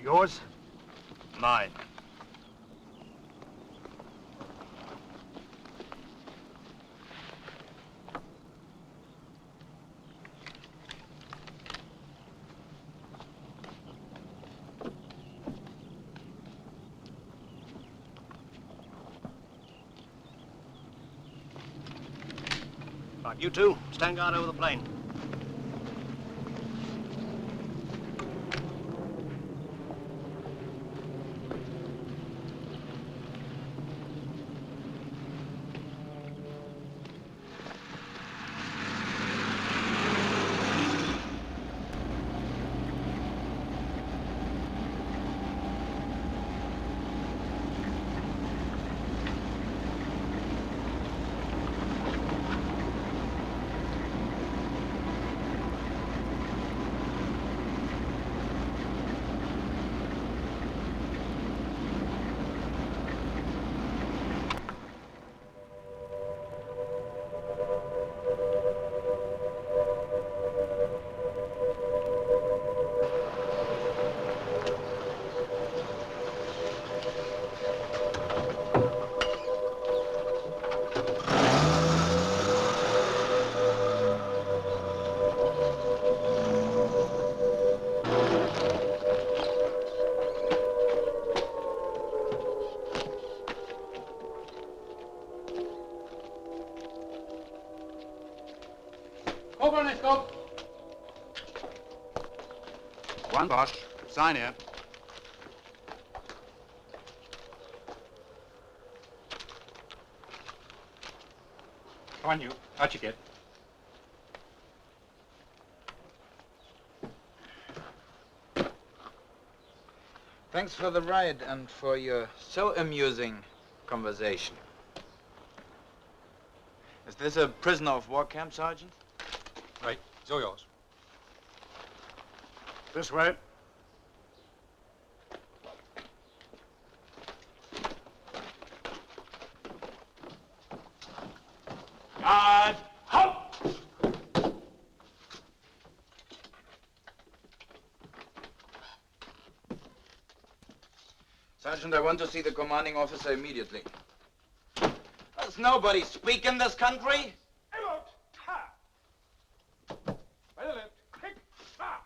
Yours? Mine. Right, you two, stand guard over the plane. One, boss. Sign here. Come on, you. Out you get. Thanks for the ride and for your so amusing conversation. Is this a prisoner of war camp, Sergeant? Right. It's all yours. This way. Guard! Halt! Sergeant, I want to see the commanding officer immediately. Does nobody speak in this country? Out! Ha! By the left. Kick! Ha!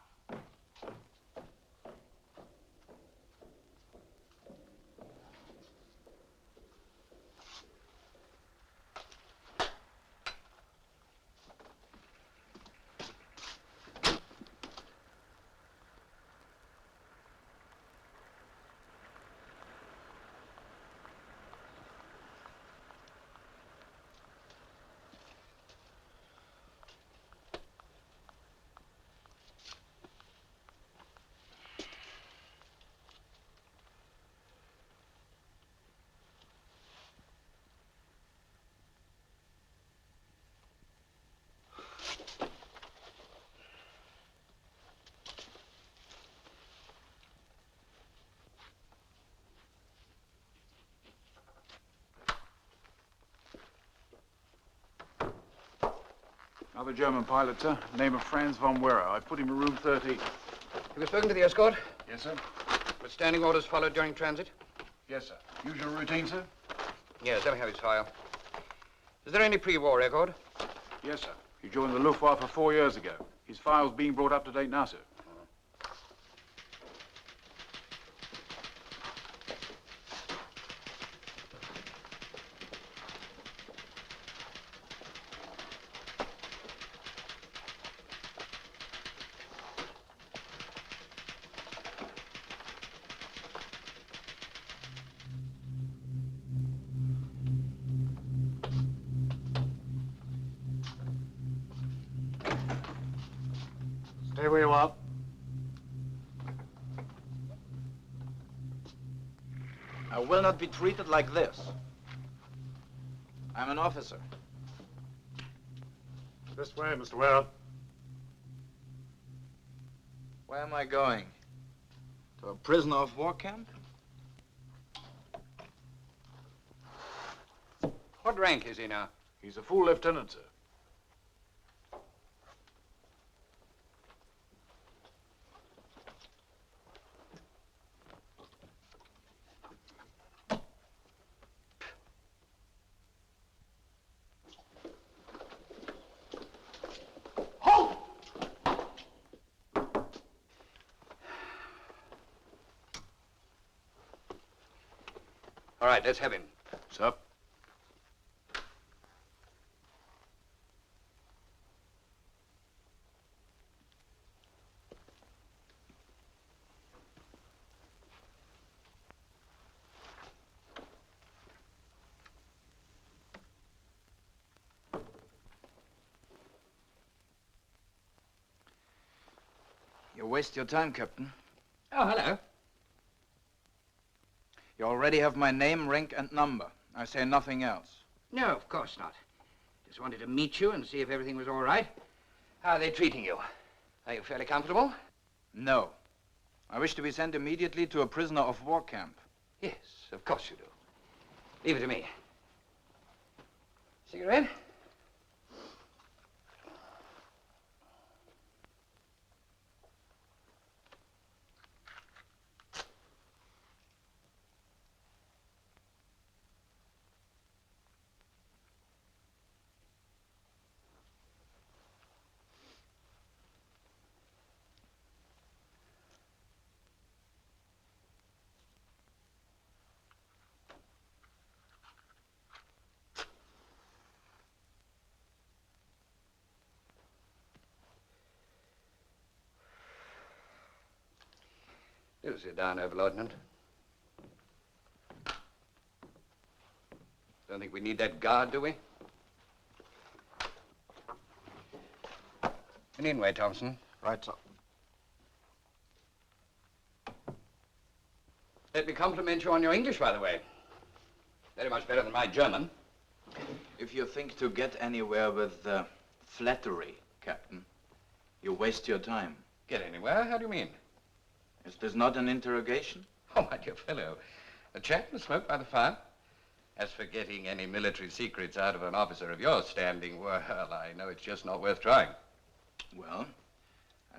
Another German pilot, sir. Name of Franz von Werra. I put him in room 13. Have you spoken to the escort? Yes, sir. Were standing orders followed during transit? Yes, sir. Usual routine, sir? Yes, let me have his file. Is there any pre-war record? Yes, sir. He joined the Luftwaffe 4 years ago. His file's being brought up to date now, sir. Stay where you are. I will not be treated like this. I'm an officer. This way, Mr. Werra. Where am I going? To a prisoner of war camp? What rank is he now? He's a full lieutenant, sir. All right, let's have him. Sir? You waste your time, Captain. Oh, hello. You already have my name, rank, and number. I say nothing else. No, of course not. Just wanted to meet you and see if everything was all right. How are they treating you? Are you fairly comfortable? No. I wish to be sent immediately to a prisoner of war camp. Yes, of course you do. Leave it to me. Cigarette? Do sit down, Overlieutenant. Don't think we need that guard, do we? An in-way, Thompson. Right, sir. Let me compliment you on your English, by the way. Very much better than my German. If you think to get anywhere with flattery, Captain, you waste your time. Get anywhere? How do you mean? Is this not an interrogation? Oh, my dear fellow, a chat and a smoke by the fire. As for getting any military secrets out of an officer of your standing, well, I know it's just not worth trying. Well,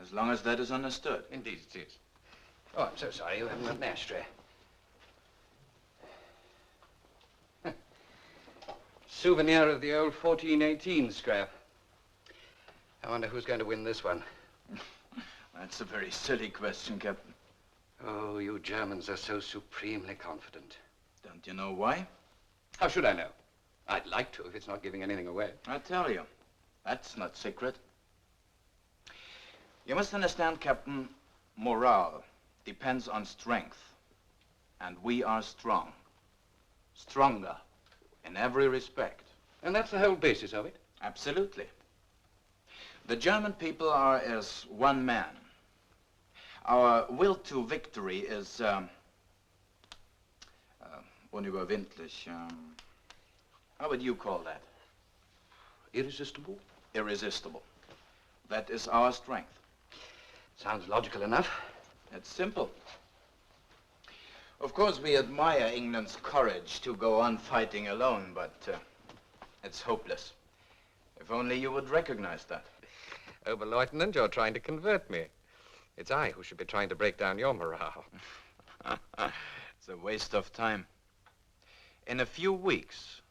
as long as that is understood. Indeed it is. Oh, I'm so sorry you haven't got an ashtray. Souvenir of the old 1418 scrap. I wonder who's going to win this one. That's a very silly question, Captain. Oh, you Germans are so supremely confident. Don't you know why? How should I know? I'd like to if it's not giving anything away. I tell you, that's not secret. You must understand, Captain, morale depends on strength. And we are strong. Stronger in every respect. And that's the whole basis of it? Absolutely. The German people are as one man. Our will to victory is unüberwindlich. How would you call that? Irresistible? Irresistible. That is our strength. Sounds logical enough. It's simple. Of course, we admire England's courage to go on fighting alone, but it's hopeless. If only you would recognize that. Oberleutnant, you're trying to convert me. It's I who should be trying to break down your morale. It's a waste of time. In a few weeks,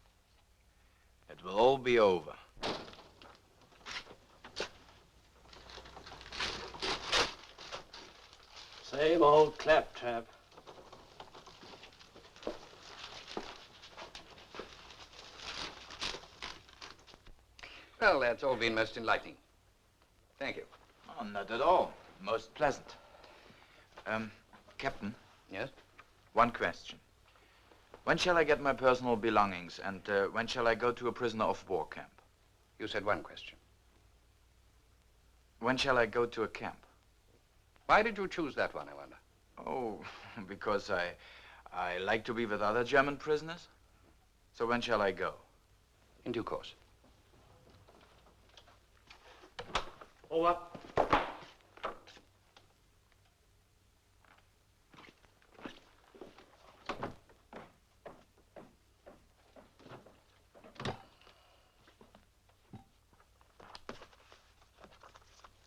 it will all be over. Same old claptrap. Well, that's all been most enlightening. Thank you. Oh, not at all. Most pleasant. Captain? Yes? One question. When shall I get my personal belongings, and when shall I go to a prisoner of war camp? You said one question. When shall I go to a camp? Why did you choose that one, I wonder? Oh, because I like to be with other German prisoners. So when shall I go? In due course. Over.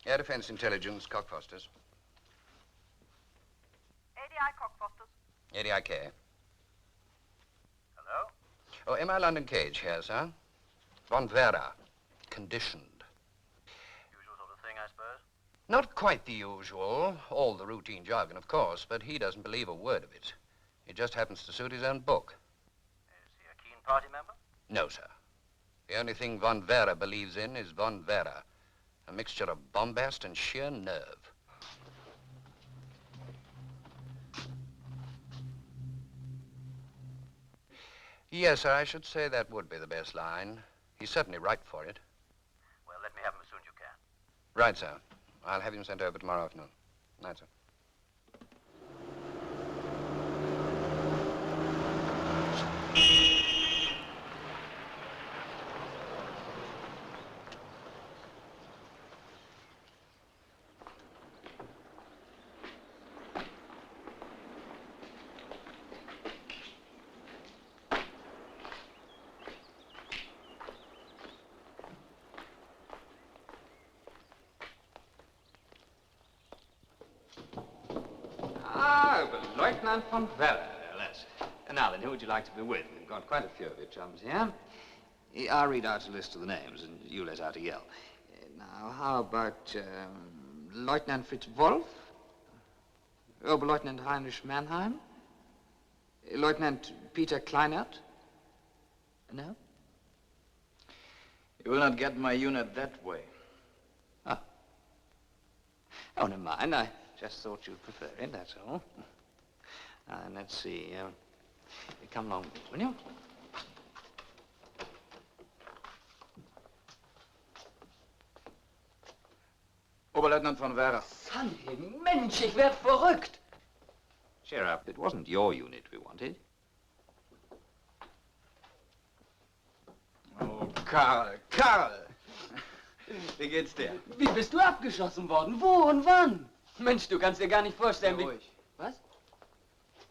Air Defense Intelligence, Cockfosters. ADI Cockfosters. ADIK. Hello? Oh, MI London Cage here, sir. Von Vera. Conditioned. Usual sort of thing, I suppose. Not quite the usual. All the routine jargon, of course, but he doesn't believe a word of it. It just happens to suit his own book. Is he a keen party member? No, sir. The only thing Von Vera believes in is Von Vera. A mixture of bombast and sheer nerve. Yes, sir, I should say that would be the best line. He's certainly ripe for it. Well, let me have him as soon as you can. Right, sir. I'll have him sent over tomorrow afternoon. Night, sir. Lieutenant von Vera, that's it. Now then, who would you like to be with? We've got quite a few of your chums here. I'll read out a list of the names, and you let out a yell. Now, how about Lieutenant Fritz Wolf? Oberleutnant Heinrich Mannheim? Lieutenant Peter Kleinert? No? You will not get my unit that way. Oh. Oh, never mind. I just thought you'd prefer it, that's all. Now, then, let's see. Come along, will you? Oberleutnant von Vera. Sanhegen, Mensch, ich werd verrückt. Cheer up. It wasn't your unit we wanted. Oh, Karl. Wie geht's dir? Wie bist du abgeschossen worden? Wo und wann? Mensch, du kannst dir gar nicht vorstellen, Sei wie... ruhig. Was?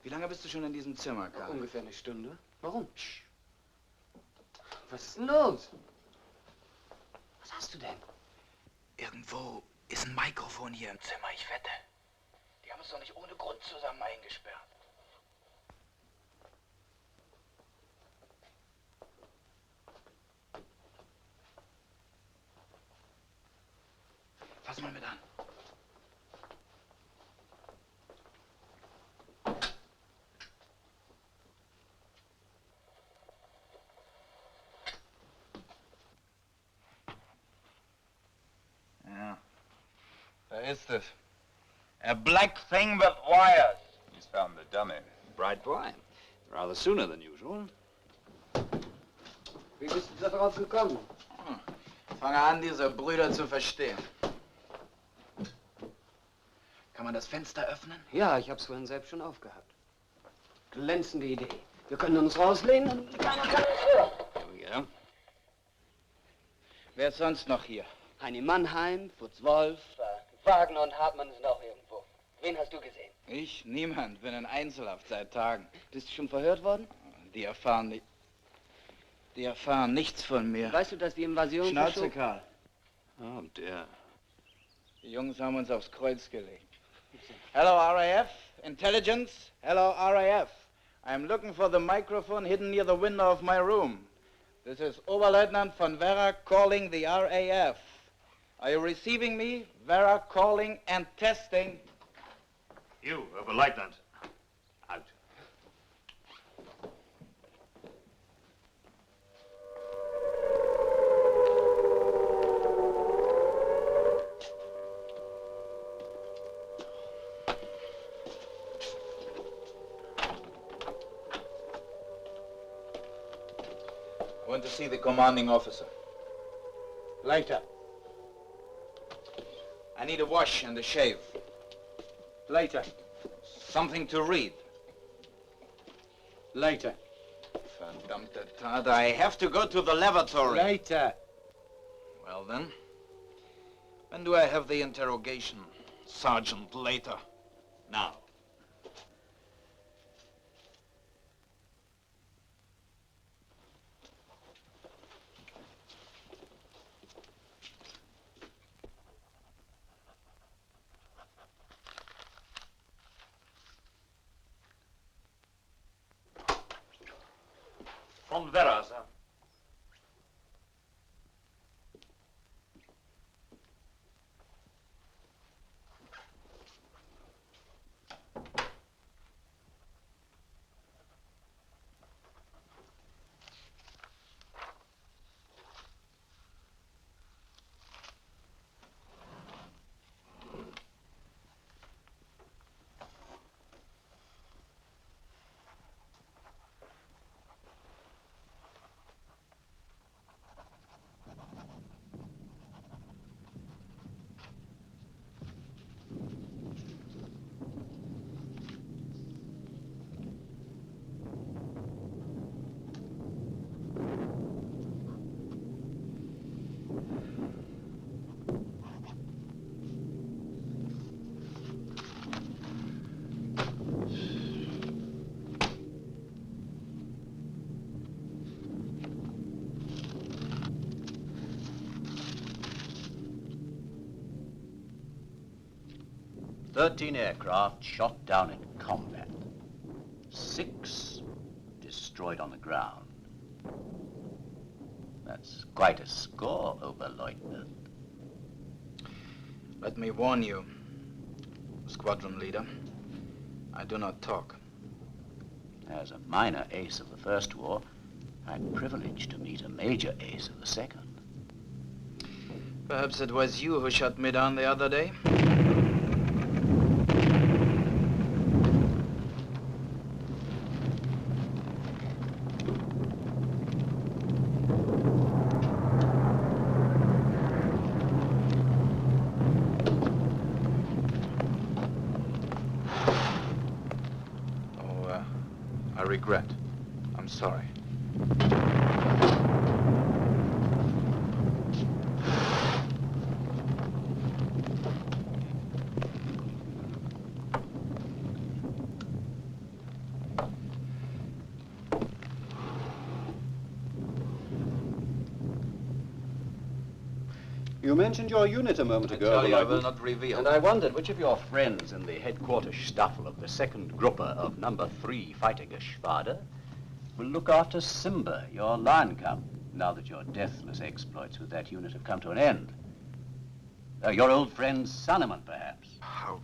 Wie lange bist du schon in diesem Zimmer, Karl? Ungefähr eine Stunde. Warum? Was ist denn los? Was hast du denn? Irgendwo ist ein Mikrofon hier im Zimmer, ich wette. Die haben uns doch nicht ohne Grund zusammen eingesperrt. Fass mal mit an. Ja, da ist es. A black thing with wires. He's found the dummy. Bright boy. Rather sooner than usual. Wie bist du darauf gekommen? Fange an, diese Brüder zu verstehen. Kann man das Fenster öffnen? Ja, ich hab's vorhin selbst schon aufgehabt. Glänzende Idee. Wir können uns rauslehnen und keiner kann uns hören. Here we go. Wer ist sonst noch hier? Heini Mannheim, Fritz Wolf, Wagner und Hartmann sind auch irgendwo. Wen hast du gesehen? Ich? Niemand. Bin in Einzelhaft seit Tagen. Bist du schon verhört worden? Die erfahren nicht. Die erfahren nichts von mir. Weißt du, dass die Invasion Schnauze, Karl. Oh, dear. Die Jungs haben uns aufs Kreuz gelegt. Hello, RAF. Intelligence. Hello, RAF. I'm looking for the microphone hidden near the window of my room. This is Oberleutnant von Vera calling the RAF. Are you receiving me? Vera calling and testing. You, Oberleutnant. Out. Want to see the commanding officer. Later. I need a wash and a shave. Later. Something to read. Later. Verdammte Tat, I have to go to the lavatory. Later. Well then, when do I have the interrogation, Sergeant, later? Now. Von Vera, sir. "13 aircraft shot down in combat. 6 destroyed on the ground. That's quite a score, Oberleutnant." Let me warn you, squadron leader. I do not talk. As a minor ace of the First War, I'm privileged to meet a major ace of the Second. Perhaps it was you who shut me down the other day? I regret. I'm sorry. You mentioned your unit a moment ago. I tell you, I Leutnant. will not reveal. And I wondered which of your friends in the headquarters staffel of the 2nd Gruppe of number 3 Fighting Geschwader will look after Simba, your lion cub, now that your deathless exploits with that unit have come to an end. Your old friend Sannemann, perhaps. How?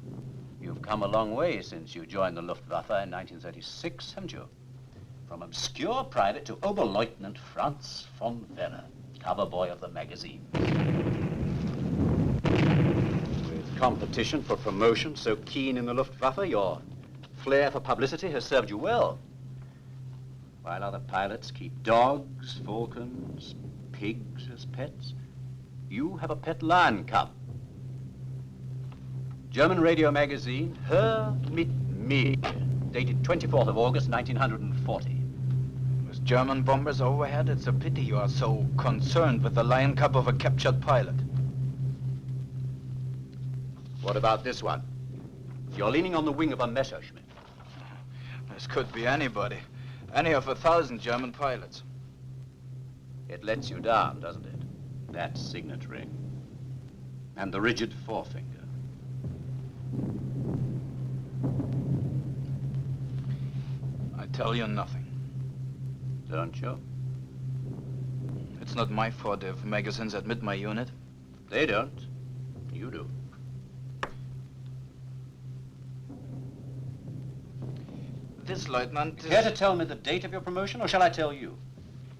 You've come a long way since you joined the Luftwaffe in 1936, haven't you? From obscure private to Oberleutnant Franz von Werner, cover boy of the magazine. With competition for promotion so keen in the Luftwaffe, your flair for publicity has served you well. While other pilots keep dogs, falcons, pigs as pets, you have a pet lion cub. German radio magazine, Hör mit mir, dated 24th of August, 1940. With German bombers overhead, it's a pity you are so concerned with the lion cub of a captured pilot. What about this one? You're leaning on the wing of a Messerschmitt. This could be anybody. Any of 1,000 German pilots. It lets you down, doesn't it? That signet ring. And the rigid forefinger. I tell you nothing. Don't you? It's not my fault if magazines admit my unit. They don't. You do. This lieutenant is... Care to tell me the date of your promotion, or shall I tell you?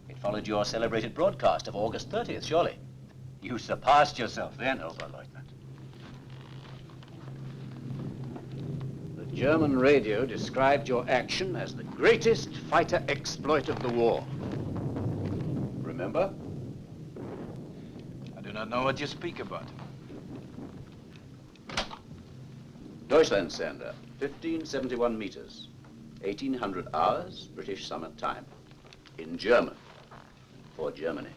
It followed your celebrated broadcast of August 30th, surely. You surpassed yourself then, Oberleutnant. The German radio described your action as the greatest fighter exploit of the war. Remember? I do not know what you speak about. Deutschlandsender, 1571 meters, 1800 hours, British summer time. In German, for Germany.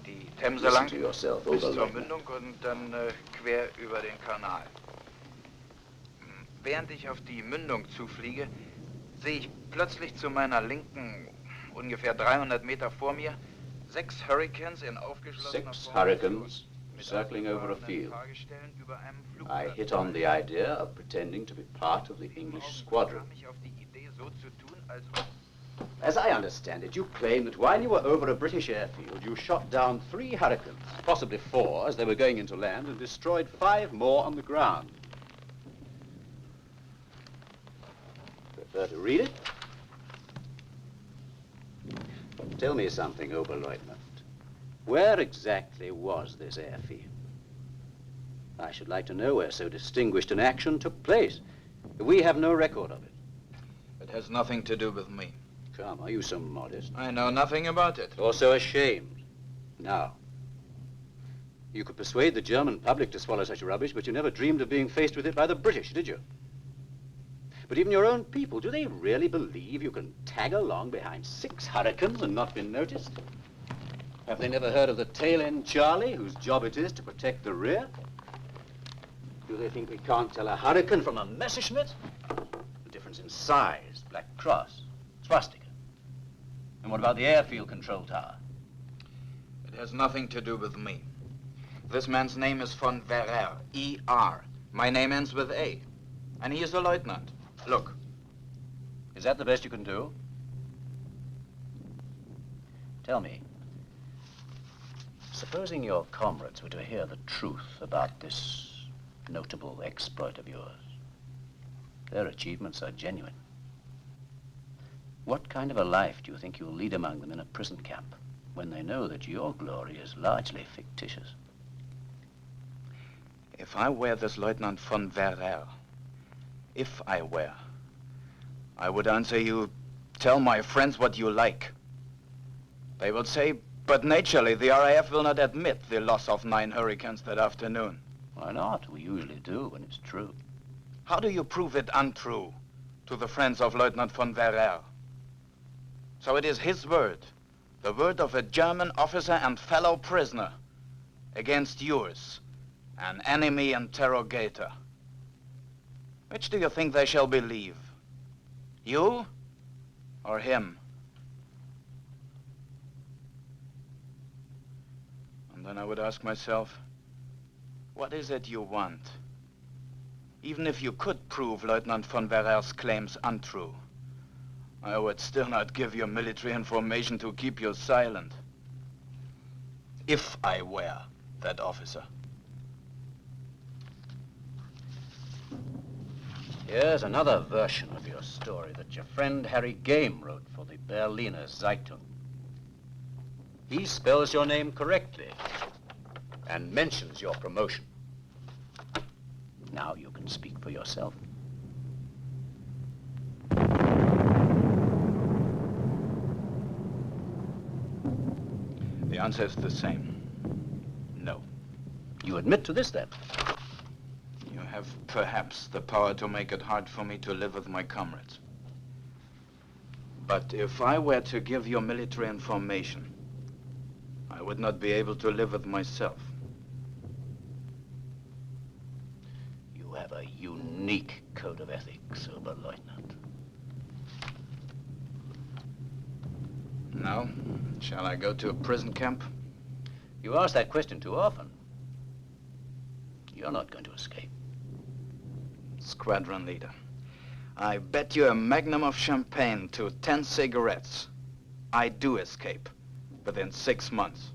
Die Themse Listen lang to yourself, bis zur Oberleutnant. Mündung und dann quer über den Kanal. Während ich auf die Mündung zufliege, sehe ich plötzlich zu meiner Linken, ungefähr 300 Meter vor mir, 6 Hurricanes in aufgeschlossener 6 Formation hurricanes mit circling over a aufgefahrenen field. Fahrgestellen über einem I Flugplatz. hit on the idea of pretending to be part of the English squadron. kam ich auf die Idee, so zu tun, als ob... As I understand it, you claim that while you were over a British airfield, you shot down 3 hurricanes, possibly 4 as they were going into land, and destroyed 5 more on the ground. Prefer to read it? Tell me something, Oberleutnant. Where exactly was this airfield? I should like to know where so distinguished an action took place. We have no record of it. It has nothing to do with me. Come, are you so modest? I know nothing about it. Or so ashamed? Now, you could persuade the German public to swallow such rubbish, but you never dreamed of being faced with it by the British, did you? But even your own people, do they really believe you can tag along behind 6 hurricanes and not be noticed? Have they never heard of the tail-end Charlie, whose job it is to protect the rear? Do they think we can't tell a hurricane from a Messerschmitt? The difference in size, black cross, swastika. And what about the airfield control tower? It has nothing to do with me. This man's name is von Werner, E.R. My name ends with A. And he is a lieutenant. Look. Is that the best you can do? Tell me, supposing your comrades were to hear the truth about this notable exploit of yours. Their achievements are genuine. What kind of a life do you think you'll lead among them in a prison camp when they know that your glory is largely fictitious? If I were this Lieutenant von Werner, if I were, I would answer you, tell my friends what you like. They will say, but naturally, the RAF will not admit the loss of 9 hurricanes that afternoon. Why not? We usually do when it's true. How do you prove it untrue to the friends of Lieutenant von Werner? So it is his word, the word of a German officer and fellow prisoner, against yours, an enemy interrogator. Which do you think they shall believe? You or him? then I would ask myself, what is it you want? Even if you could prove Lieutenant von Werer's claims untrue, I would still not give you military information to keep you silent. If I were that officer. Here's another version of your story that your friend Harry Game wrote for the Berliner Zeitung. He spells your name correctly and mentions your promotion. Now you can speak for yourself. The answer is the same. No. You admit to this, then? You have perhaps the power to make it hard for me to live with my comrades. But if I were to give you military information, I would not be able to live with myself. You have a unique code of ethics, Oberleutnant. Now, shall I go to a prison camp? You ask that question too often. You're not going to escape. Squadron leader, I bet you a magnum of champagne to 10 cigarettes. I do escape within 6 months.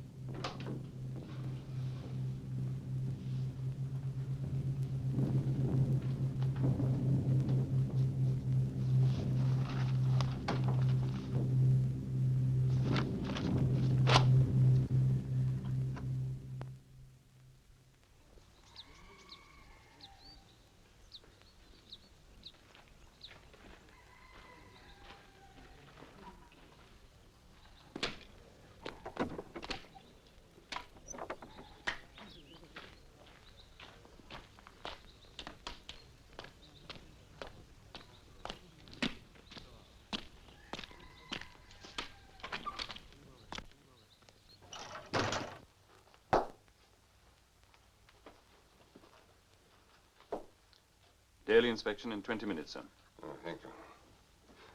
Daily inspection in 20 minutes, sir. Oh, thank you.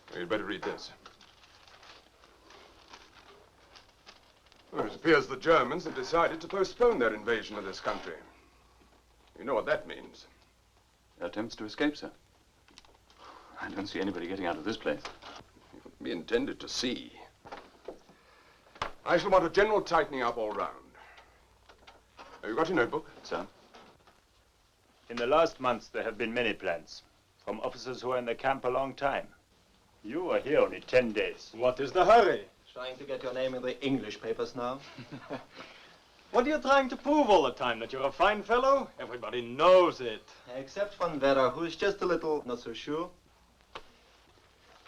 Well, you'd better read this. Well, it appears the Germans have decided to postpone their invasion of this country. You know what that means. Attempts to escape, sir. I don't see anybody getting out of this place. It wouldn't be intended to see. I shall want a general tightening up all round. Have you got your notebook? Sir? In the last months, there have been many plans from officers who are in the camp a long time. You are here only 10 days. What is the hurry? Trying to get your name in the English papers now? What are you trying to prove all the time? That you're a fine fellow? Everybody knows it. Except von Werder, who is just a little not so sure.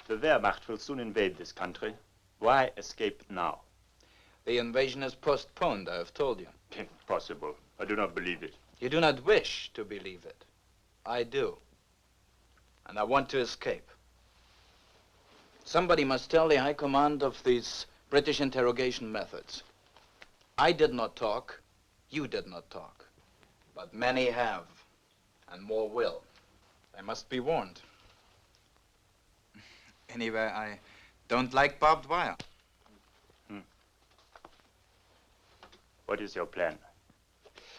The Wehrmacht will soon invade this country. Why escape now? The invasion is postponed, I have told you. Impossible. I do not believe it. You do not wish to believe it. I do. And I want to escape. Somebody must tell the High Command of these British interrogation methods. I did not talk, you did not talk. But many have, and more will. They must be warned. Anyway, I don't like barbed wire. What is your plan?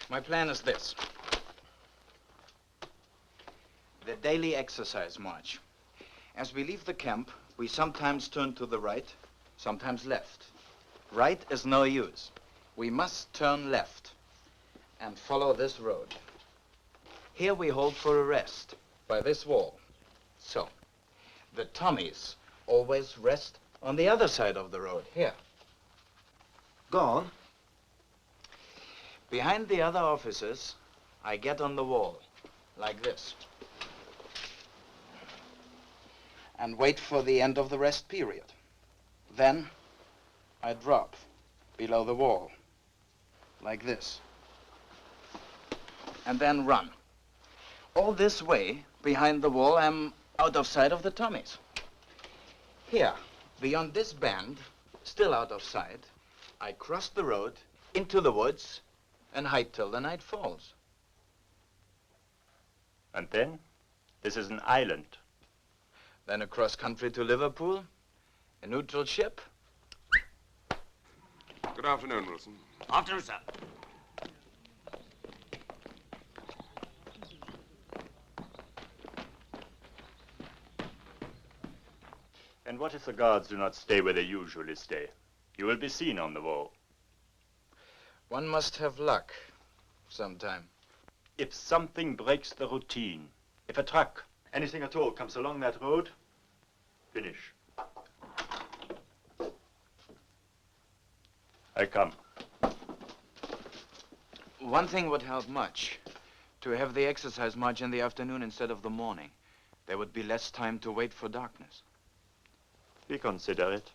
My plan is this. The daily exercise march. As we leave the camp, we sometimes turn to the right, sometimes left. Right is no use. We must turn left and follow this road. Here we halt for a rest by this wall. So, the Tommies always rest on the other side of the road, here. Go on. Behind the other officers, I get on the wall, like this. And wait for the end of the rest period. Then, I drop below the wall, like this. And then run. All this way, behind the wall, I'm out of sight of the Tommies. Here, beyond this band, still out of sight, I cross the road into the woods and hide till the night falls. And then? This is an island. Then across country to Liverpool, a neutral ship. Good afternoon, Wilson. Afternoon, sir. what if the guards do not stay where they usually stay? You will be seen on the wall. One must have luck sometime. If something breaks the routine, if a truck, anything at all, comes along that road, finish. I come. One thing would help much. To have the exercise march in the afternoon instead of the morning. There would be less time to wait for darkness. We consider it.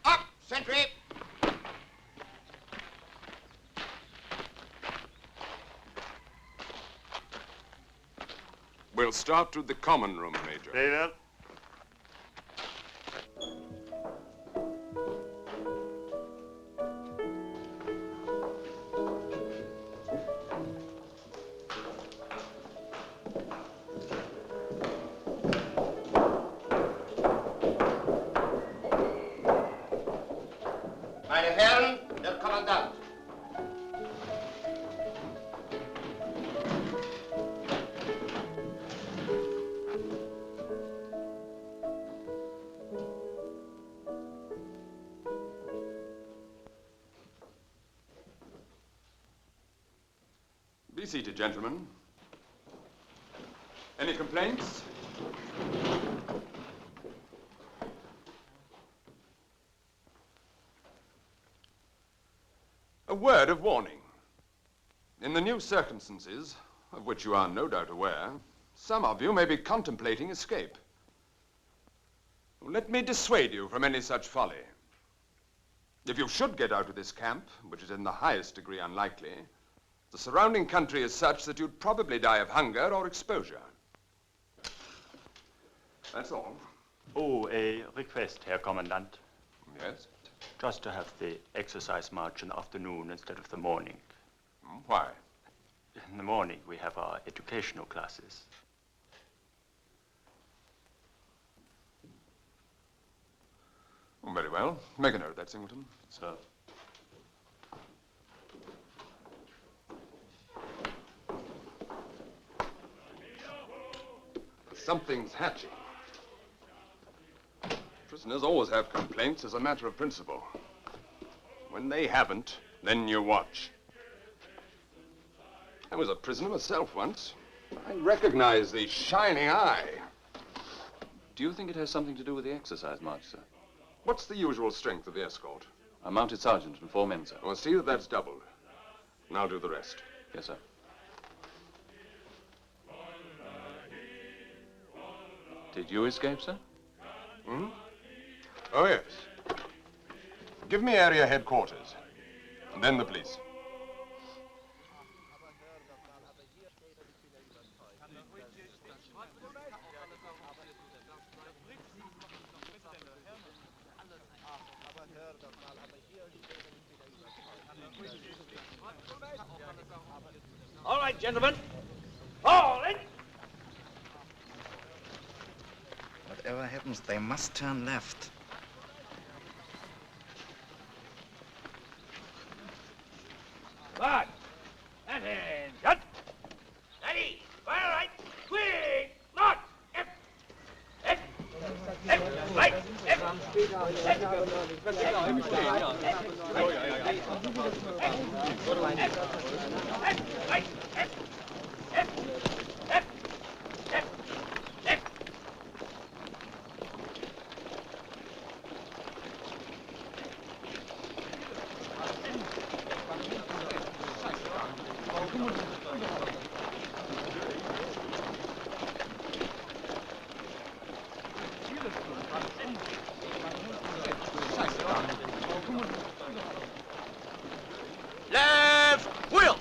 Up, sentry! We'll start with the common room, Major. Very well. Meine Herren, der Kommandant. Be seated, gentlemen. Any complaints? A word of warning. In the new circumstances, of which you are no doubt aware, some of you may be contemplating escape. Let me dissuade you from any such folly. If you should get out of this camp, which is in the highest degree unlikely, the surrounding country is such that you'd probably die of hunger or exposure. That's all. Oh, a request, Herr Kommandant. Yes? Just to have the exercise march in the afternoon instead of the morning. Why? In the morning, we have our educational classes. Oh, very well. Make a note of that, Singleton. Sir. Something's hatching. Prisoners always have complaints as a matter of principle. When they haven't, then you watch. I was a prisoner myself once. I recognize the shining eye. Do you think it has something to do with the exercise march, sir? What's the usual strength of the escort? A mounted sergeant and 4 men, sir. Well, see that that's doubled. And I'll do the rest. Yes, sir. Did you escape, sir? Hmm? Oh, yes. Give me area headquarters, and then the police. All right, gentlemen. All in. Whatever happens, they must turn left. Right. Attention. Ready. Fire right. Quick. March. Right. Left wheel.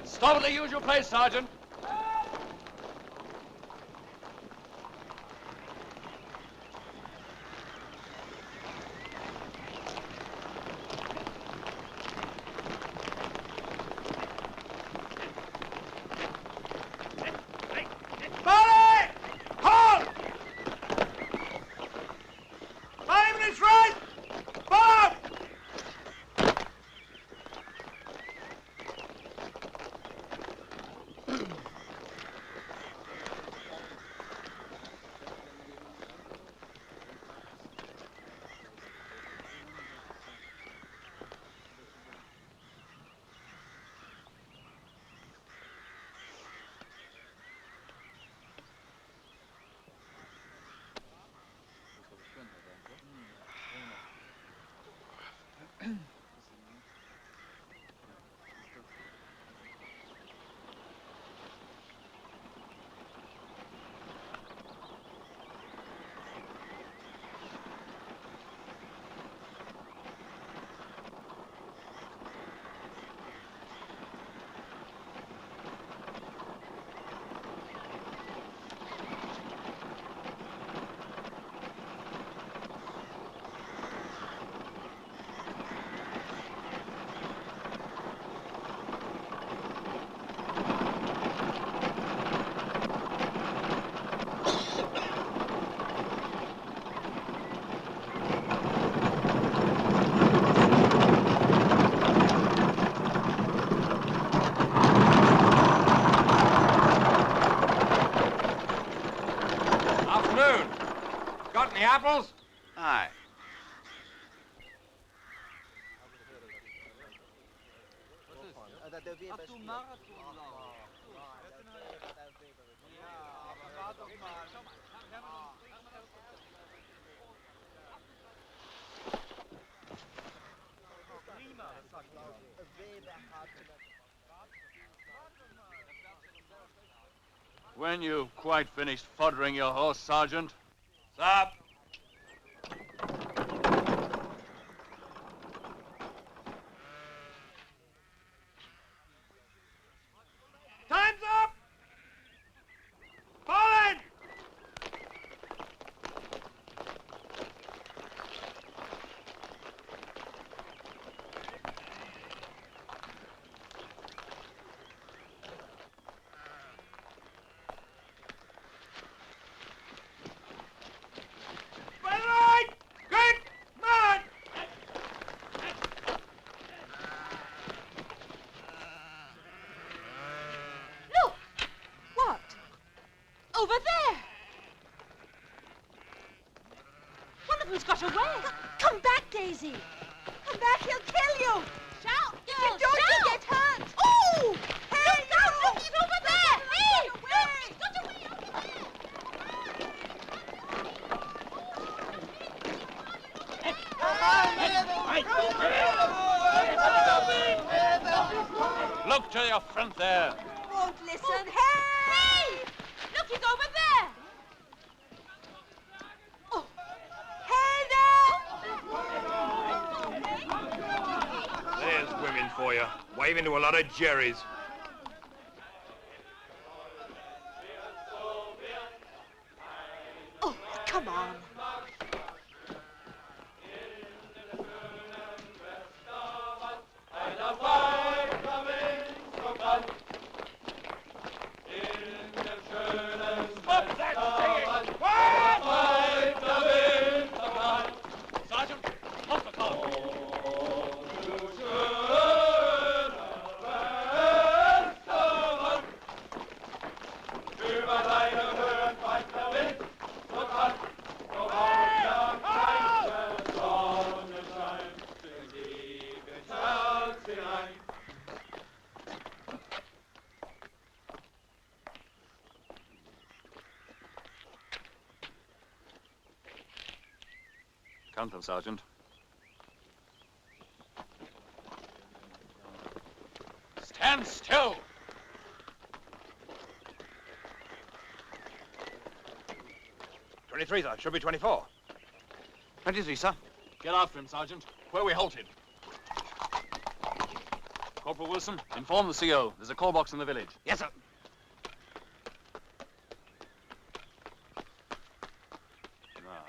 Stop at the usual place, Sergeant. apples? Aye. When you've quite finished foddering your horse, Sergeant. Stop. Time's up! Fall in! By the right! Good! Man! Look! What? Over there! One of them's got away. Come back, Daisy. Come back, he'll kill you. Shout, girls, if you don't, you'll get hurt. Oh! Hey, look, he's over there. Hey, look, he's got away over there. Look to your front there. Won't listen. Hey! Look, he's over there. Oh. Hey now! There's women for you, waving to a lot of jerrys. Oh, come on. Sergeant, off the car. Count them, Sergeant. Stand still! Sir. Should be 24. 23, sir. Get after him, Sergeant. Where we halted. Corporal Wilson, inform the CO. There's a call box in the village. Yes, sir. Now,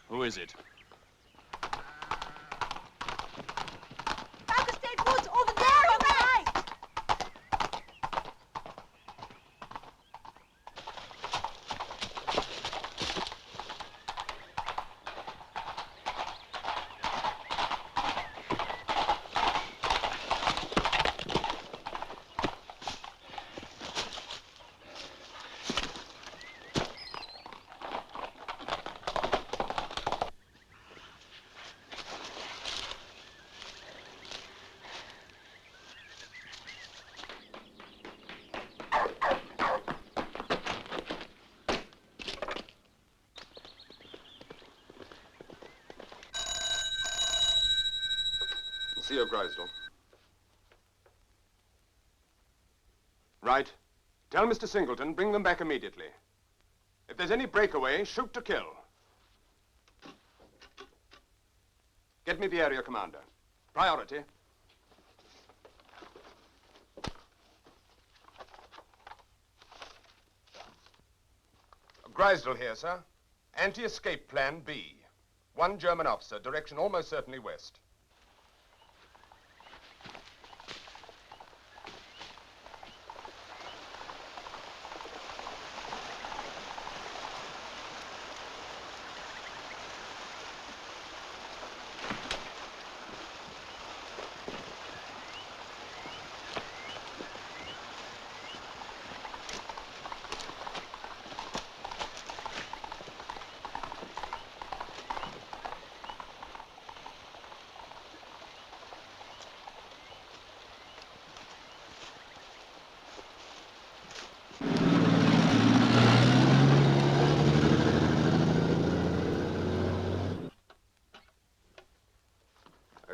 who is it? Back State Woods, over there on the right. CO Grisdell. Right. Tell Mr. Singleton, bring them back immediately. If there's any breakaway, shoot to kill. Get me the area commander. Priority. Grisdell here, sir. Anti-escape plan B. One German officer, direction almost certainly west.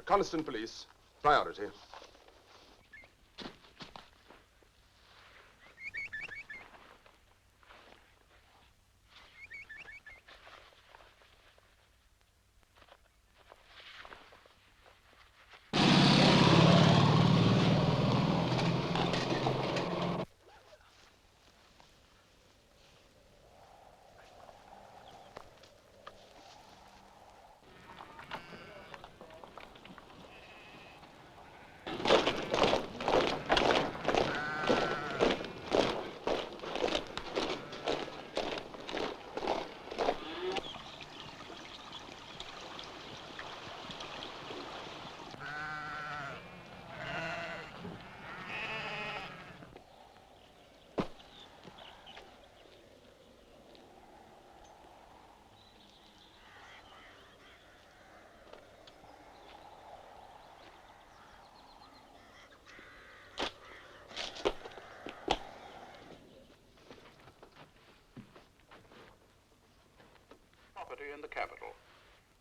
Coniston Police. Priority. In the capital.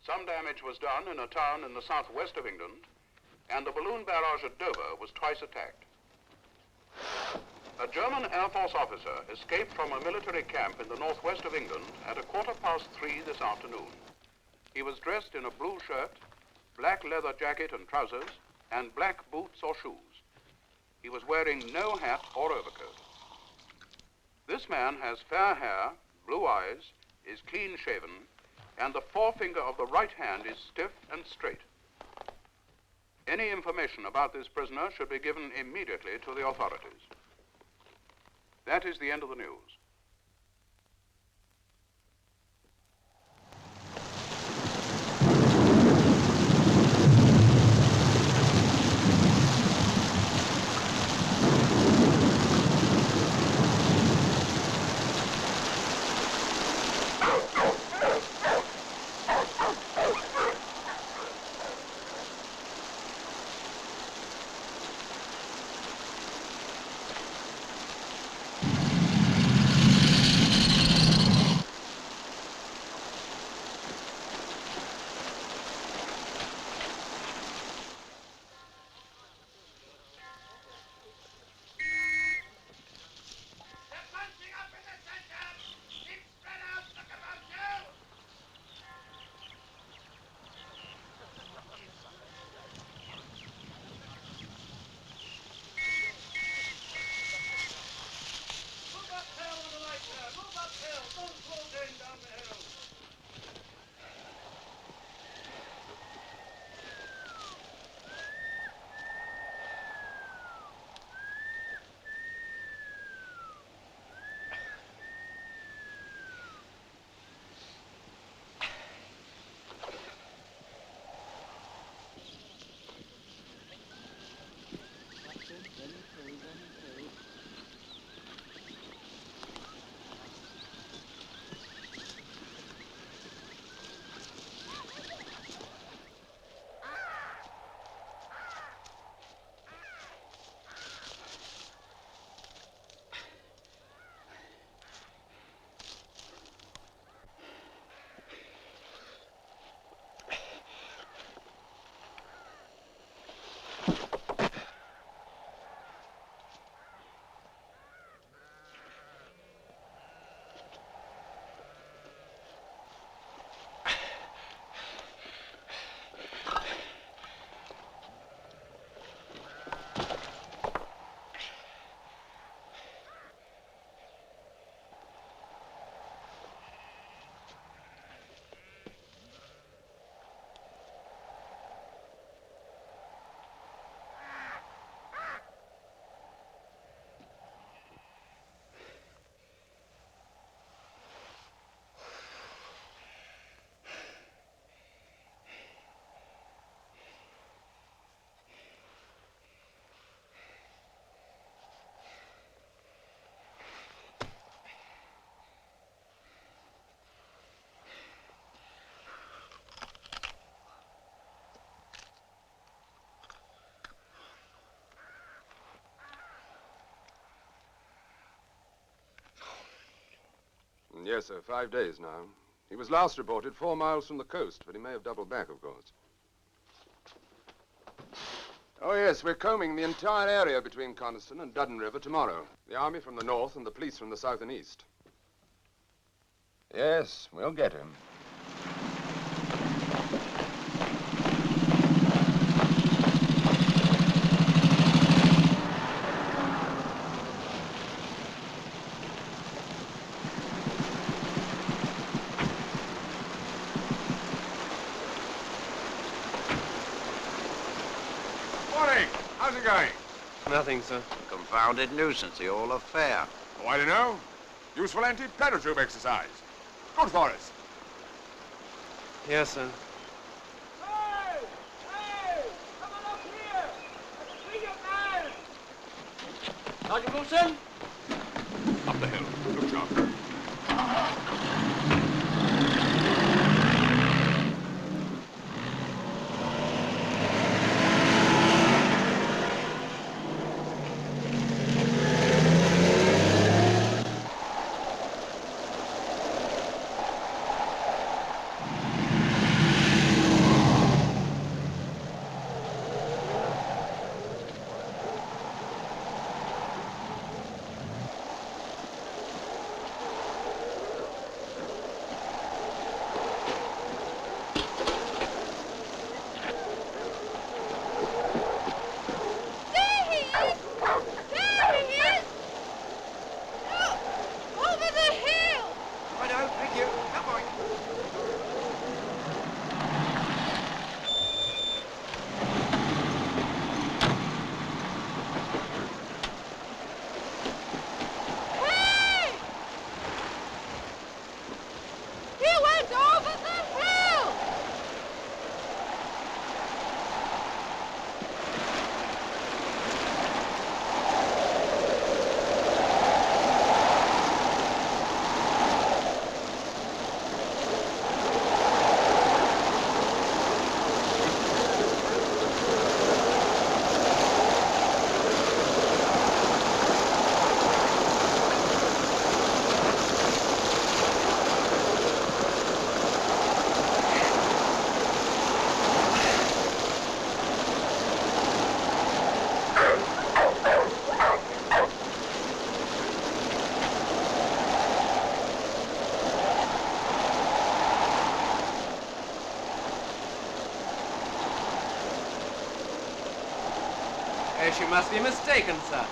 Some damage was done in a town in the southwest of England, and the balloon barrage at Dover was twice attacked. A German Air Force officer escaped from a military camp in the northwest of England at 3:15 this afternoon. He was dressed in a blue shirt, black leather jacket and trousers, and black boots or shoes. He was wearing no hat or overcoat. This man has fair hair, blue eyes, is clean-shaven, and the forefinger of the right hand is stiff and straight. Any information about this prisoner should be given immediately to the authorities. That is the end of the news. Yes, sir, 5 days now. He was last reported 4 miles from the coast, but he may have doubled back, of course. Oh, yes, we're combing the entire area between Coniston and Duddon River tomorrow. The army from the north and the police from the south and east. Yes, we'll get him. Morning. How's it going? Nothing, sir. Confounded nuisance, the whole affair. Oh, I don't know. Useful anti-paratroop exercise. Good for us. Yes, sir. Hey! Hey! Come on up here! Let's see your man! Sergeant Wilson? Up the hill. Look sharp. Yes, you must be mistaken, sir.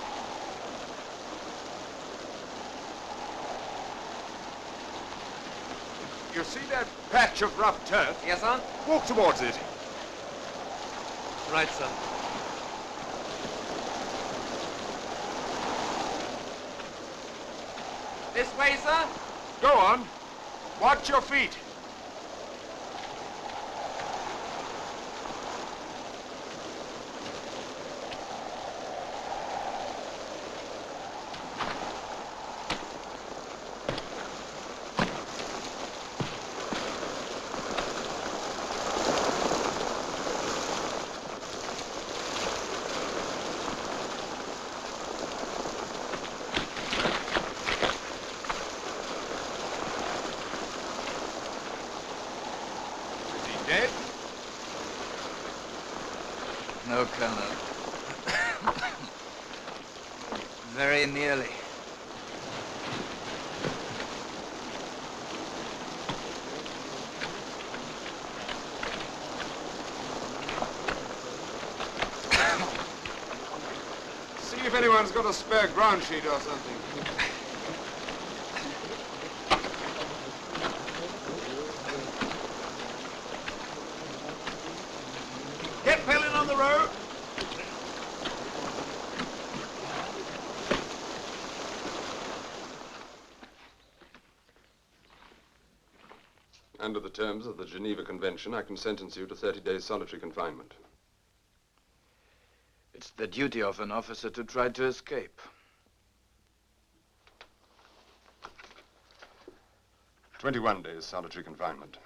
You see that patch of rough turf? Yes, sir? Walk towards it. Right, sir. This way, sir? Go on. Watch your feet. Dead? No, Colonel. Very nearly. See if anyone's got a spare ground sheet or something. Get Pellin on the road. Under the terms of the Geneva Convention, I can sentence you to 30 days solitary confinement. It's the duty of an officer to try to escape. 21 days solitary confinement.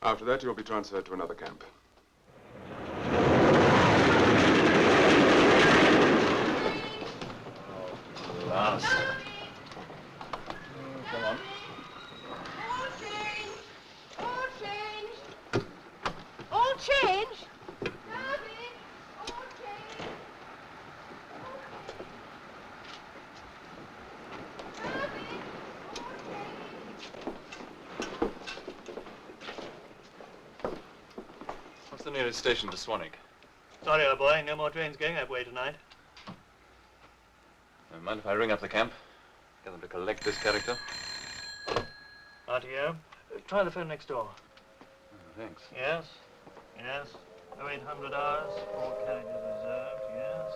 After that, you'll be transferred to another camp. Last. Come on. the nearest station to Swanwick? Sorry, old boy, no more trains going that way tonight. Mind if I ring up the camp? Get them to collect this character? RTO, try the phone next door. Oh, thanks. Yes, yes. 0800 hours, all carriages reserved, yes.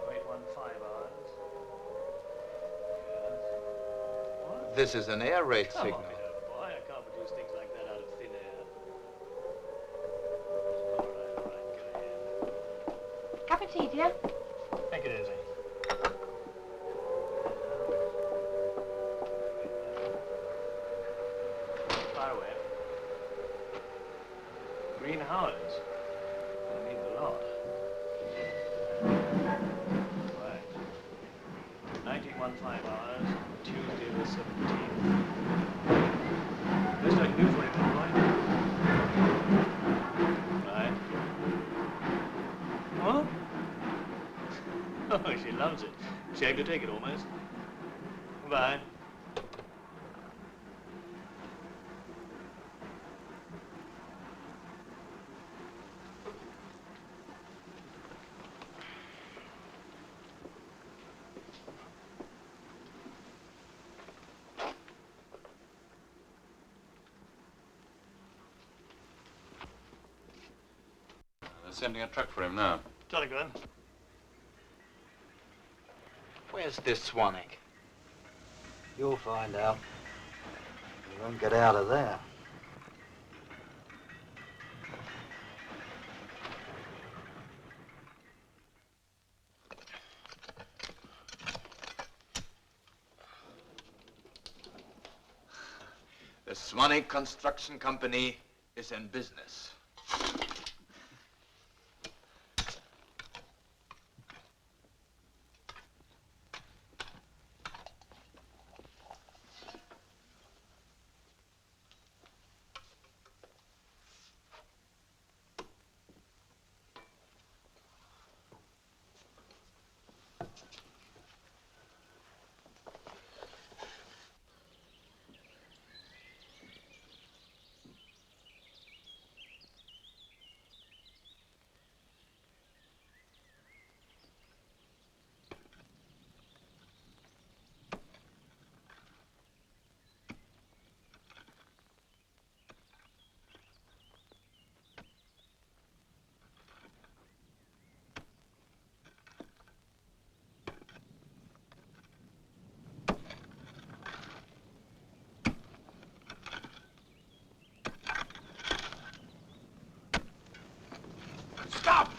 0815 hours. Yes. This is an air raid Come signal. on, old boy, I can't produce things like that out of thin air. All right, go ahead. Cup of tea, dear? Thank you, Daisy. Far away. Green Howards. I need the lot. Right. 1915 hours, Tuesday the 17th. Best I can do for you, all right? Right. What? Oh, she loves it. Shame to take it, almost. Goodbye. They're sending a truck for him now. Jolly good. Where's this Swanwick? You'll find out. You won't get out of there. The Swanwick Construction Company is in business. Stop!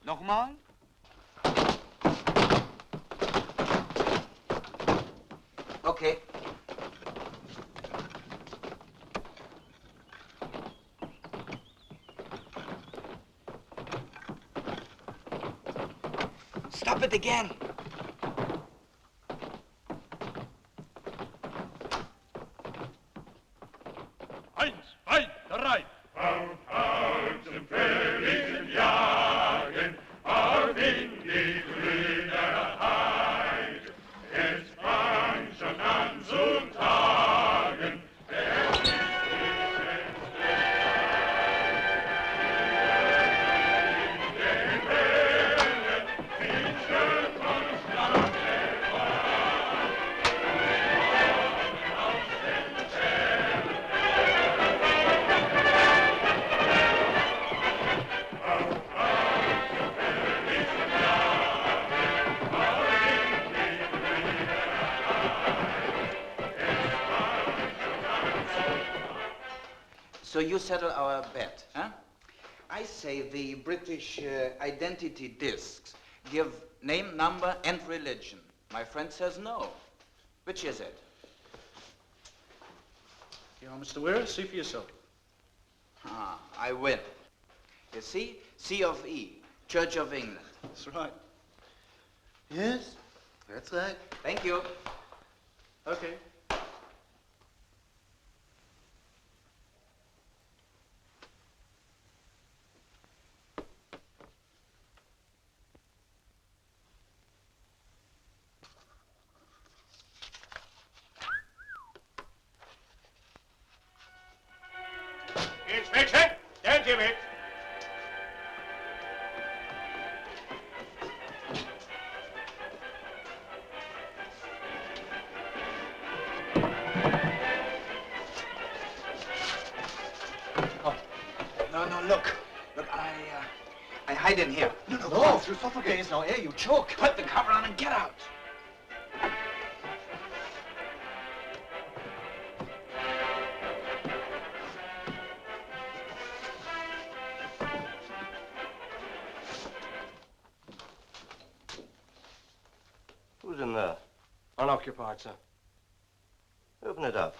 Nochmal? Okay. Stop it again. Eins, zwei, drei. Auf, auf zum fröhlichen Jagen, auf in die grüne Heid. Es fang schon an zu tagen, So you settle our bet, huh? I say the British identity discs give name, number, and religion. My friend says no. Which is it? You know, Mr. Weir, see for yourself. Ah, I win. You see? C of E, Church of England. That's right. Yes, that's right. Thank you. Okay. Inspection! Don't give it! No, look. Look, I hide in here. No, you'll suffocate. There's no air, you choke. Put the cover on and get out. Who's in there? Unoccupied, sir. Open it up.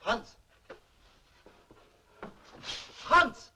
Hans! Hans!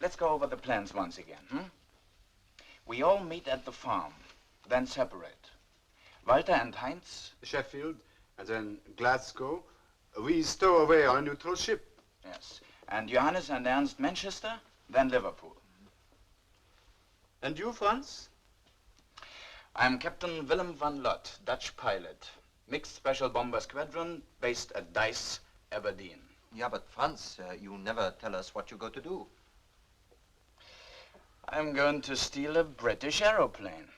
Let's go over the plans once again, hmm? We all meet at the farm, then separate. Walter and Heinz? Sheffield, and then Glasgow. We stow away on a neutral ship. Yes. And Johannes and Ernst Manchester, then Liverpool. And you, Franz? I'm Captain Willem van Lot, Dutch pilot. Mixed Special Bomber Squadron, based at Dice, Aberdeen. Yeah, but Franz, you never tell us what you're going to do. I'm going to steal a British aeroplane.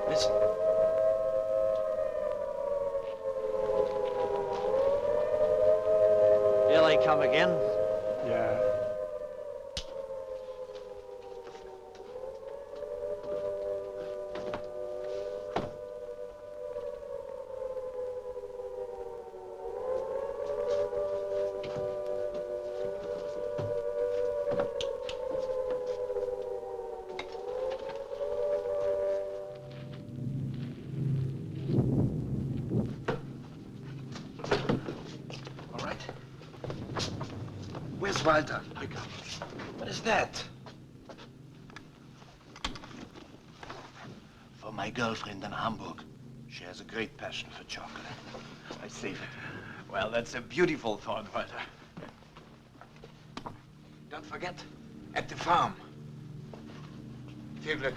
Listen. Here they come again. Yeah. All right. Where's Walter? What is that? For my girlfriend in Hamburg. She has a great passion for chocolate. I save it. Well, that's a beautiful thought, Walter. Don't forget, at the farm. Viel Glück.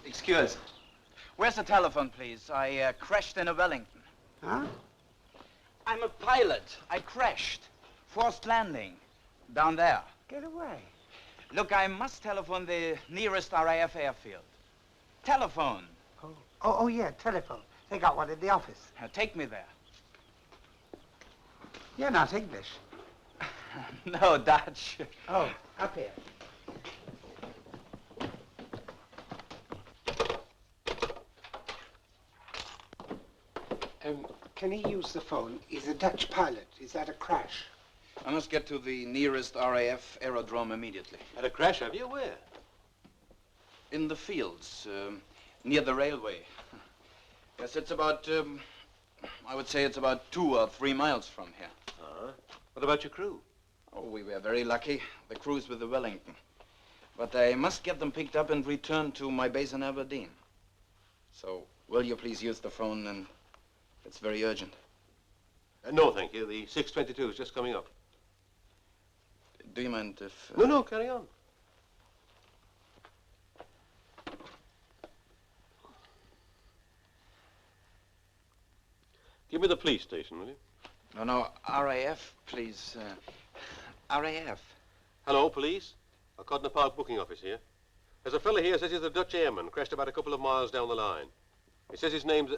Excuse. Where's the telephone, please? I crashed in a Wellington. Huh? I'm a pilot. I crashed. Forced landing. Down there. Get away. Look, I must telephone the nearest RAF airfield. Telephone. Oh, yeah, telephone. They got one in the office. Take me there. You're not English. No, Dutch. Oh, up here. Can he use the phone? He's a Dutch pilot. Is that a crash? I must get to the nearest RAF aerodrome immediately. Had a crash, have you? Where? In the fields, near the railway. Yes, it's about, I would say it's about 2 or 3 miles from here. What about your crew? Oh, we were very lucky. The crew's with the Wellington. But I must get them picked up and returned to my base in Aberdeen. So, will you please use the phone, and it's very urgent. No, thank you. The 622 is just coming up. Do you mind if... No, carry on. Give me the police station, will you? No, RAF, please. RAF. Hello, police. A Codner Park booking office here. There's a fella here says he's a Dutch airman, crashed about a couple of miles down the line. He says his name's...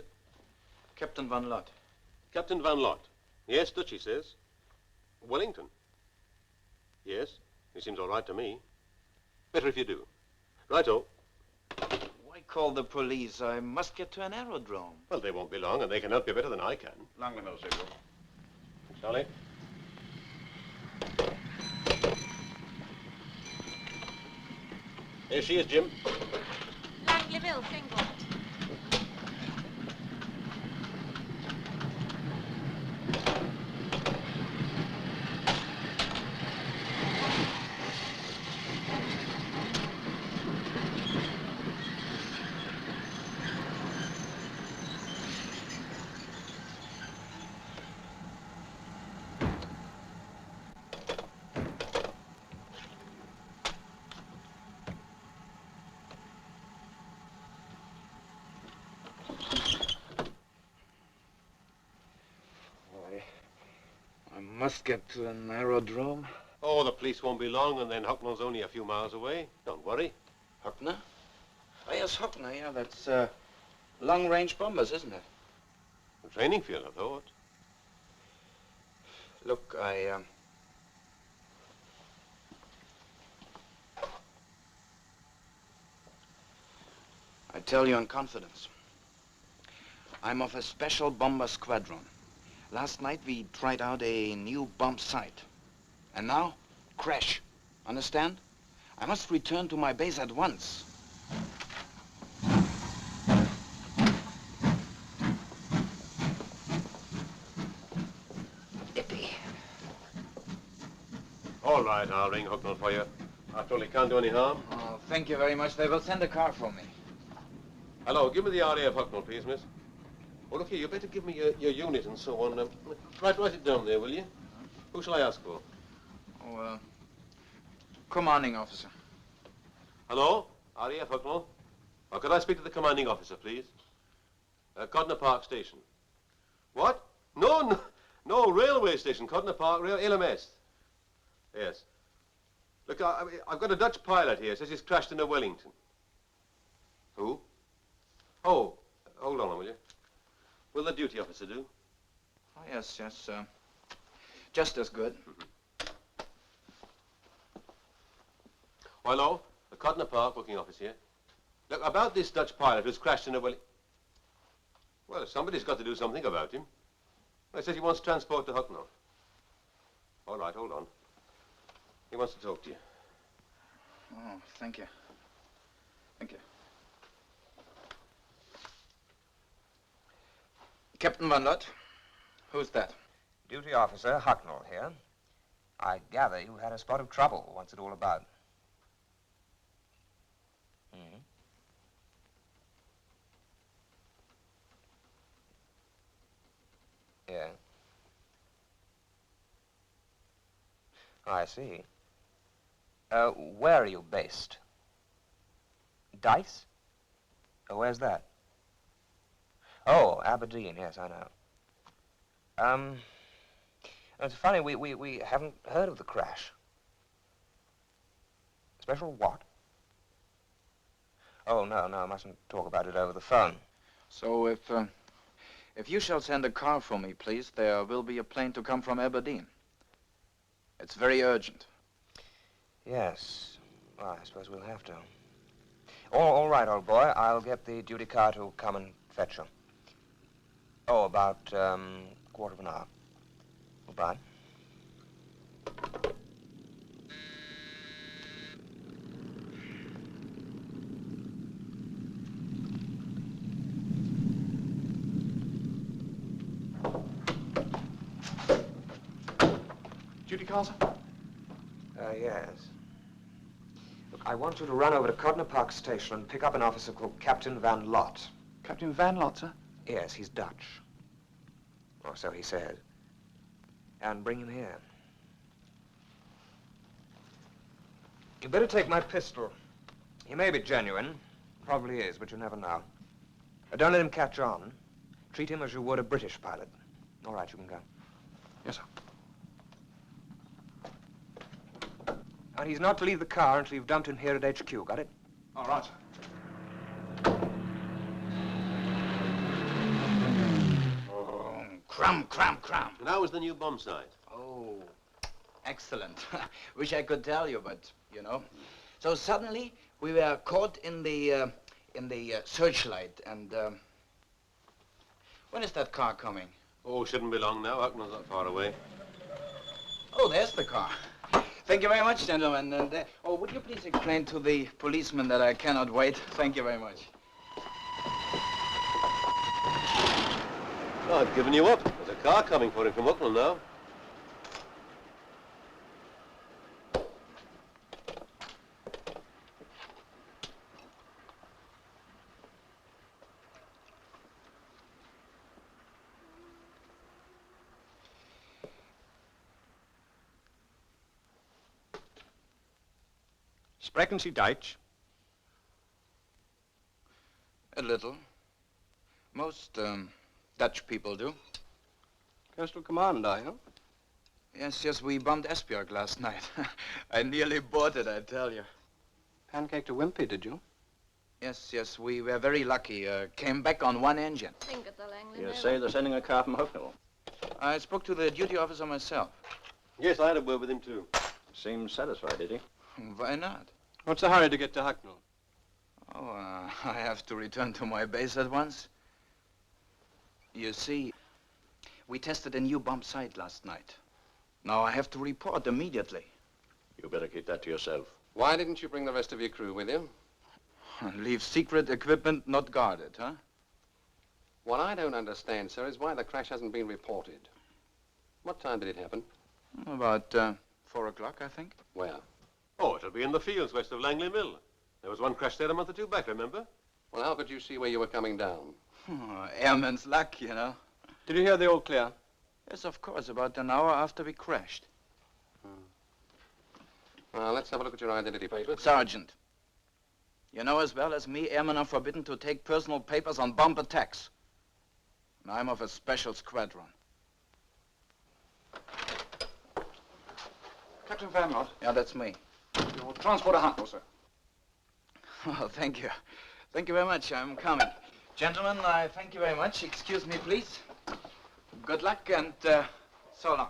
Captain Van Lot. Captain Van Lot. Yes, Dutch, he says. Wellington. Yes, he seems all right to me. Better if you do. Righto. Why call the police? I must get to an aerodrome. Well, they won't be long, and they can help you better than I can. Long the mill signal. Charlie? Here she is, Jim. Langleyville, single. I must get to an aerodrome. Oh, the police won't be long, and then Hucknall's only a few miles away. Don't worry. Huckner? Oh, yes, Huckner, yeah, that's long-range bombers, isn't it? A training field, I thought. Look, I tell you in confidence. I'm of a special bomber squadron. Last night we tried out a new bomb sight. And now, crash. Understand? I must return to my base at once. All right, I'll ring Hucknall for you. After all, he can't do any harm. Oh, thank you very much. They will send a car for me. Hello, give me the RAF Hucknall, please, miss. Oh, look here, you better give me your unit and so on. Write it down there, will you? Who shall I ask for? Oh, commanding officer. Hello? RAF Hucknall? Oh, could I speak to the commanding officer, please? Codner Park Station. What? No, railway station, Codner Park, LMS. Yes. Look, I've got a Dutch pilot here, says he's crashed in a Wellington. Who? Oh, hold on, will you? Will the duty officer do? Oh, yes, just as good. Hello, the Codner Park booking office here. Look, about this Dutch pilot who's crashed in a Wellington. Well, somebody's got to do something about him. He says he wants transport to Hucknall. All right, hold on. He wants to talk to you. Oh, thank you. Thank you. Captain Van Lot, who's that? Duty officer Hucknall here. I gather you had a spot of trouble. What's it all about? Yeah. I see. Where are you based? Dice? Where's that? Oh, Aberdeen, yes, I know. It's funny, we haven't heard of the crash. Special what? Oh, no, I mustn't talk about it over the phone. So if you shall send a car for me, please, there will be a plane to come from Aberdeen. It's very urgent. Yes. Well, I suppose we'll have to. All right, old boy. I'll get the duty car to come and fetch you. Oh, about quarter of an hour. Goodbye. Duty car, sir? Yes. Look, I want you to run over to Codner Park Station and pick up an officer called Captain Van Lot. Captain Van Lot, sir? Yes, he's Dutch. Or so he said. And bring him here. You better take my pistol. He may be genuine. Probably is, but you never know. Don't let him catch on. Treat him as you would a British pilot. All right, you can go. Yes, sir. And he's not to leave the car until you've dumped him here at HQ. Got it? All right, sir. Oh, cram. And how was the new bomb site? Oh, excellent. Wish I could tell you, but, you know. So suddenly, we were caught in the searchlight, and, when is that car coming? Oh, shouldn't be long now. Hucknall's not far away. Oh, there's the car. Thank you very much, gentlemen. And, oh, would you please explain to the policeman that I cannot wait? Thank you very much. Oh, I've given you up. There's a car coming for him from Hucknall now. Sprechen Sie Deutsch? A little. Most, Dutch people do. Coastal Command, are you? Yes, we bombed Esbjerg last night. I nearly bought it, I tell you. Pancaked a wimpy, did you? Yes, we were very lucky. Came back on one engine. You say they're sending a car from Hucknall? I spoke to the duty officer myself. Yes, I had a word with him, too. Seems satisfied, did he? Why not? What's the hurry to get to Hucknall? Oh, I have to return to my base at once. You see, we tested a new bomb site last night. Now I have to report immediately. You better keep that to yourself. Why didn't you bring the rest of your crew with you? Leave secret equipment not guarded, huh? What I don't understand, sir, is why the crash hasn't been reported. What time did it happen? About 4 o'clock, I think. Where? Oh, it'll be in the fields west of Langley Mill. There was one crash there a month or two back, remember? Well, how could you see where you were coming down? Oh, airman's luck, you know. Did you hear the all clear? Yes, of course, about an hour after we crashed. Well, let's have a look at your identity papers. Sergeant, you know as well as me, airmen are forbidden to take personal papers on bomb attacks. And I'm of a special squadron. Captain Van Lot? Yeah, that's me. Your transport to Hucknall, sir. Oh, thank you. Thank you very much. I'm coming. Gentlemen, I thank you very much. Excuse me, please. Good luck and so long.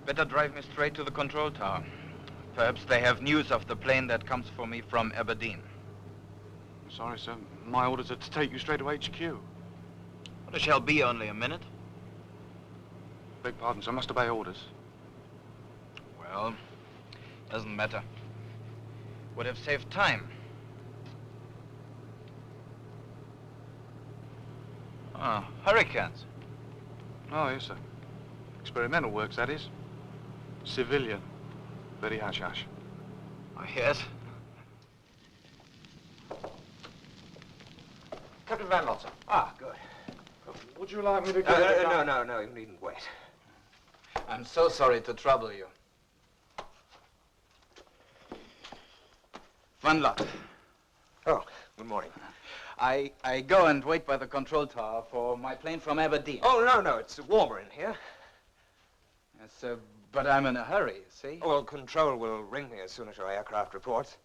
Better drive me straight to the control tower. Perhaps they have news of the plane that comes for me from Aberdeen. Sorry, sir. My orders are to take you straight to HQ. Well, it shall be only a minute. Beg pardon, sir. I must obey orders. Well, doesn't matter. Would have saved time. Ah, hurricanes. Oh, yes, sir. Experimental works, that is. Civilian. Very hush-hush. Oh, yes. Captain Van Lot, sir. Ah, good. Would you like me to No, you needn't wait. I'm so sorry to trouble you. One lot. Oh, good morning. I go and wait by the control tower for my plane from Aberdeen. Oh, no, it's warmer in here. Yes, but I'm in a hurry, see? Oh, well, control will ring me as soon as your aircraft reports.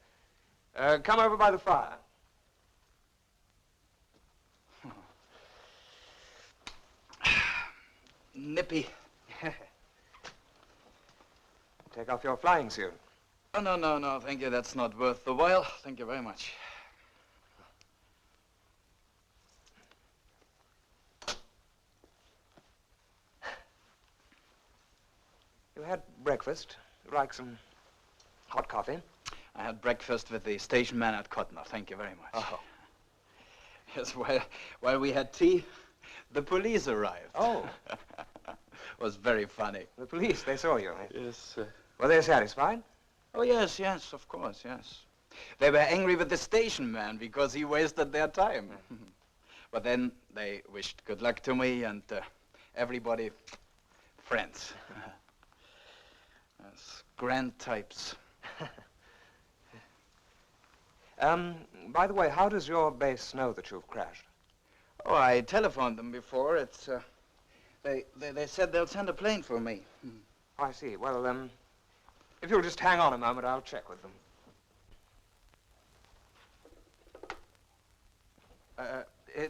Come over by the fire. Nippy. Take off your flying suit. Oh, no, thank you. That's not worth the while. Thank you very much. You had breakfast. You like some hot coffee? I had breakfast with the station man at Kottner. Thank you very much. Oh. Yes, while we had tea, the police arrived. Oh. Was very funny. The police, they saw you. Yes. Were they satisfied? Oh, yes, of course, yes. They were angry with the station man because he wasted their time. But then they wished good luck to me and everybody friends. Yes, grand types. By the way, how does your base know that you've crashed? Oh, I telephoned them before. It's, they said they'll send a plane for me. Oh, I see. Well, if you'll just hang on a moment, I'll check with them.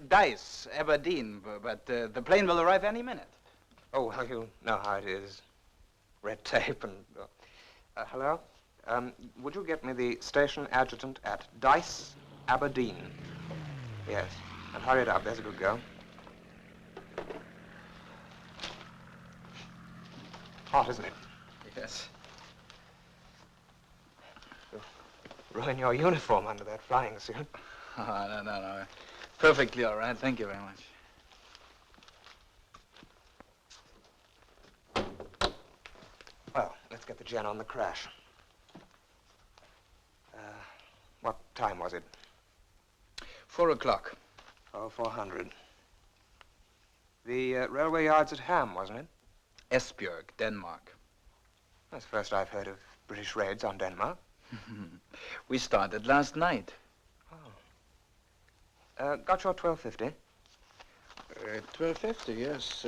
Dice, Aberdeen, but the plane will arrive any minute. Oh, well, you know how it is. Red tape and... hello? Would you get me the station adjutant at Dice, Aberdeen? Yes. And hurry it up. There's a good girl. Hot, isn't it? Yes. You'll ruin your uniform under that flying suit. Oh, no. Perfectly all right. Thank you very much. Well, let's get the gen on the crash. What time was it? 4 o'clock. Oh, 400. The railway yard's at Ham, wasn't it? Esbjerg, Denmark. That's the first I've heard of British raids on Denmark. We started last night. Got your 1250? 1250, yes.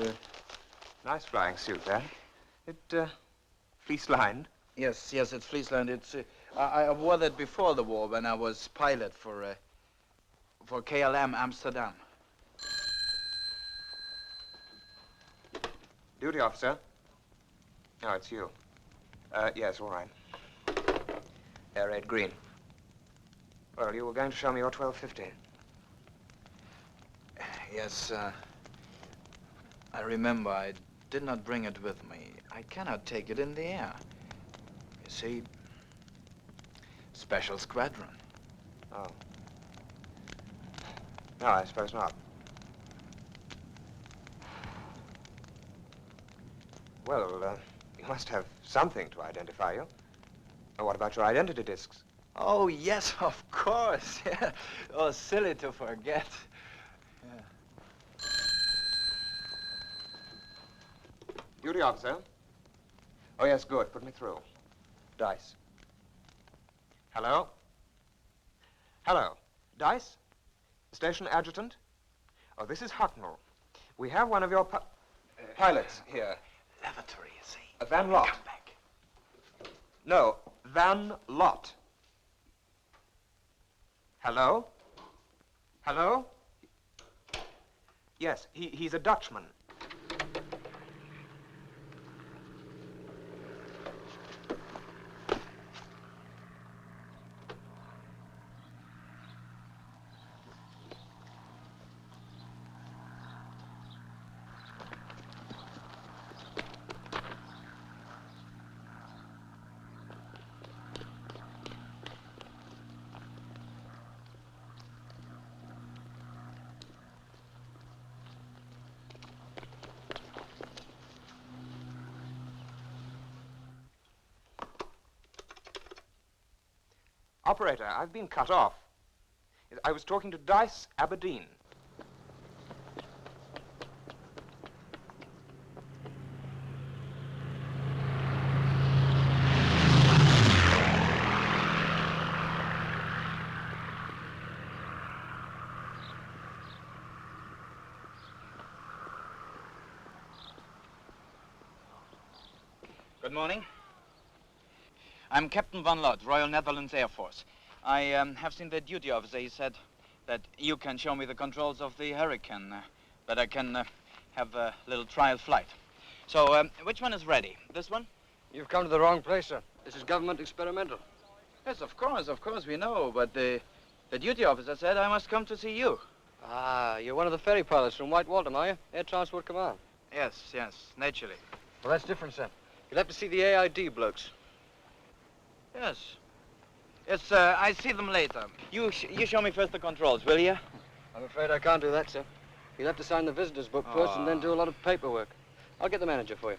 Nice flying suit, there. It, fleece-lined? Yes, it's fleece-lined. It's, I wore that before the war when I was pilot for KLM Amsterdam. Duty officer. Oh, it's you. Yes, all right. Air raid green. Well, you were going to show me your 1250. Yes, I remember I did not bring it with me. I cannot take it in the air. You see, special squadron. Oh. No, I suppose not. Well, you must have something to identify you. What about your identity discs? Oh, yes, of course. Yeah. Oh, silly to forget. Yeah. Duty officer. Oh, yes, good. Put me through. Dice. Hello? Hello. Dice? Station adjutant? Oh, this is Hucknall. We have one of your pilots here. Lavatory, you see. Van Lot. Come back. No, Van Lot. Hello? Hello? Yes, he's a Dutchman. Operator, I've been cut off. I was talking to Dice, Aberdeen. Good morning. I'm Captain Van Lott, Royal Netherlands Air Force. I have seen the duty officer. He said that you can show me the controls of the Hurricane, that I can have a little trial flight. So, which one is ready? This one? You've come to the wrong place, sir. This is government experimental. Yes, of course, we know. But the duty officer said I must come to see you. Ah, you're one of the ferry pilots from White Waltham, are you? Air Transport Command. Yes, naturally. Well, that's different, sir. You'll have to see the AID blokes. Yes. Yes, I see them later. You show me first the controls, will you? I'm afraid I can't do that, sir. You'll have to sign the visitor's book first and then do a lot of paperwork. I'll get the manager for you.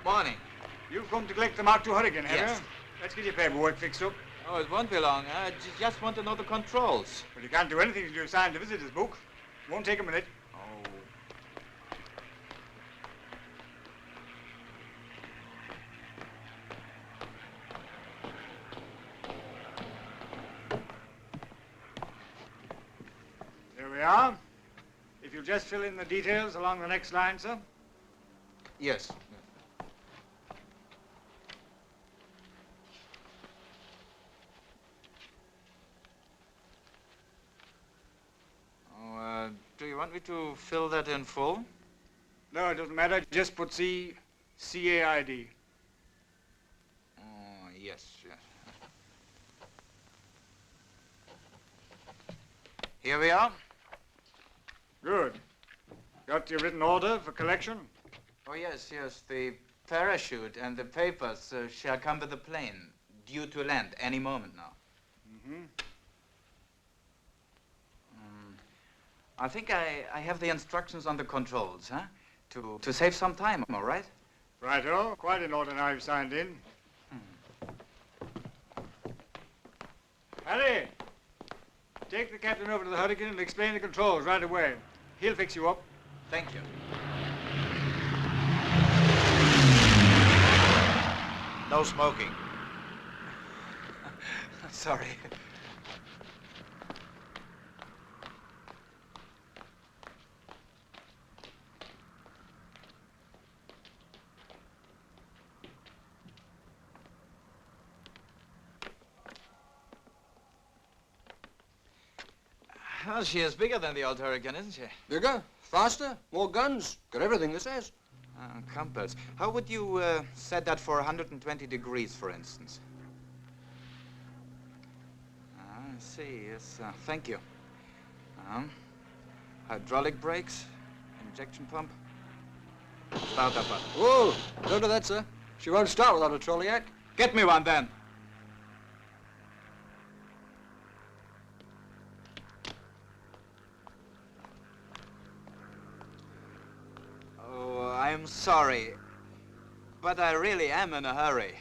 Morning. You've come to collect the Mark II Hurricane, have Yes. you? Let's get your paperwork fixed up. Oh, it won't be long. I just want to know the controls. Well, you can't do anything until you've signed the visitor's book. Won't take a minute. Oh. There we are. If you'll just fill in the details along the next line, sir. Yes. Oh, do you want me to fill that in full? No, it doesn't matter. Just put CAID. Oh, yes. Here we are. Good. Got your written order for collection? Oh, yes. The parachute and the papers shall come with the plane, due to land any moment now. Mm-hmm. I think I have the instructions on the controls, huh? To save some time, all right? Righto. Quite an order now you've signed in. Harry, take the captain over to the Hurricane and explain the controls right away. He'll fix you up. Thank you. No smoking. Sorry. Well, she is bigger than the old Hurricane, isn't she? Bigger, faster, more guns. Got everything this has. Compass. How would you set that for 120 degrees, for instance? I see, yes. Thank you. Hydraulic brakes, injection pump, start up button. Whoa, don't do that, sir. She won't start without a trolley act. Get me one, then. Oh, I'm sorry, but I really am in a hurry.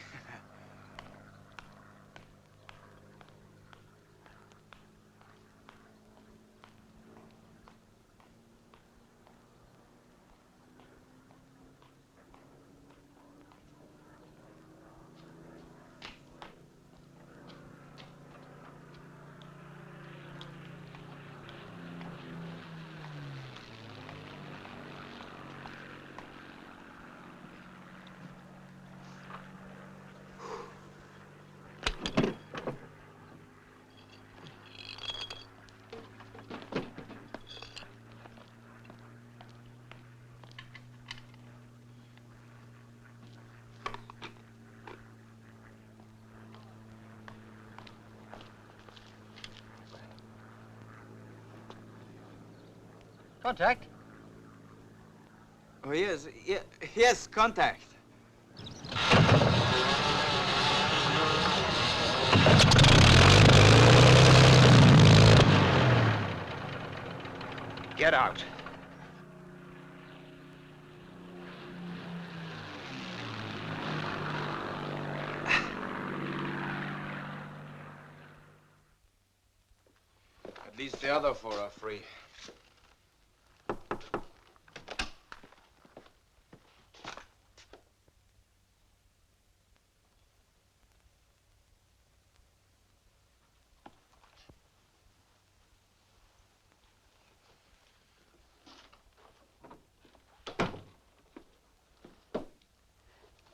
Contact. Oh, yes, yes, contact. Get out. the other four are free.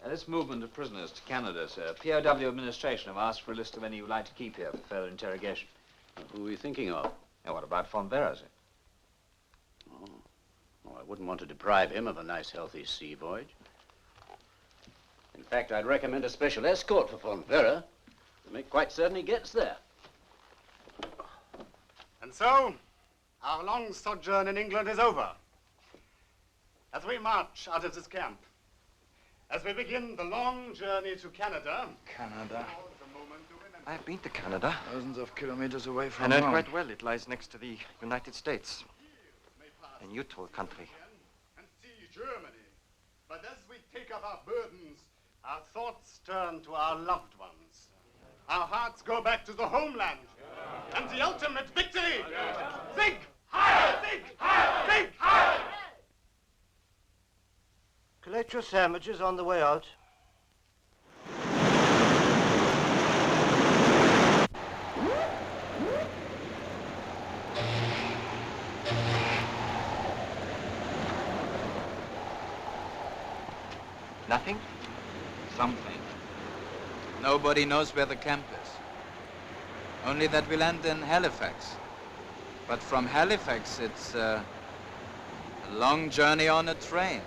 This movement of prisoners to Canada, sir. POW administration have asked for a list of any you'd like to keep here for further interrogation. Who are you thinking of? Now, what about Von Vera, sir? Oh, I wouldn't want to deprive him of a nice, healthy sea voyage. In fact, I'd recommend a special escort for Von Vera to make quite certain he gets there. And so, our long sojourn in England is over. As we march out of this camp, as we begin the long journey to Canada. Canada. I've been to Canada. Thousands of kilometers away from I know it home. quite well. It lies next to the United States. A neutral country. And see Germany. But as we take up our burdens, our thoughts turn to our loved ones. Our hearts go back to the homeland. And the ultimate victory. Think! Heil! Think! Heil! Think! Heil! Collect your sandwiches on the way out. Nothing? Something. Nobody knows where the camp is. Only that we land in Halifax. But from Halifax, it's a long journey on a train.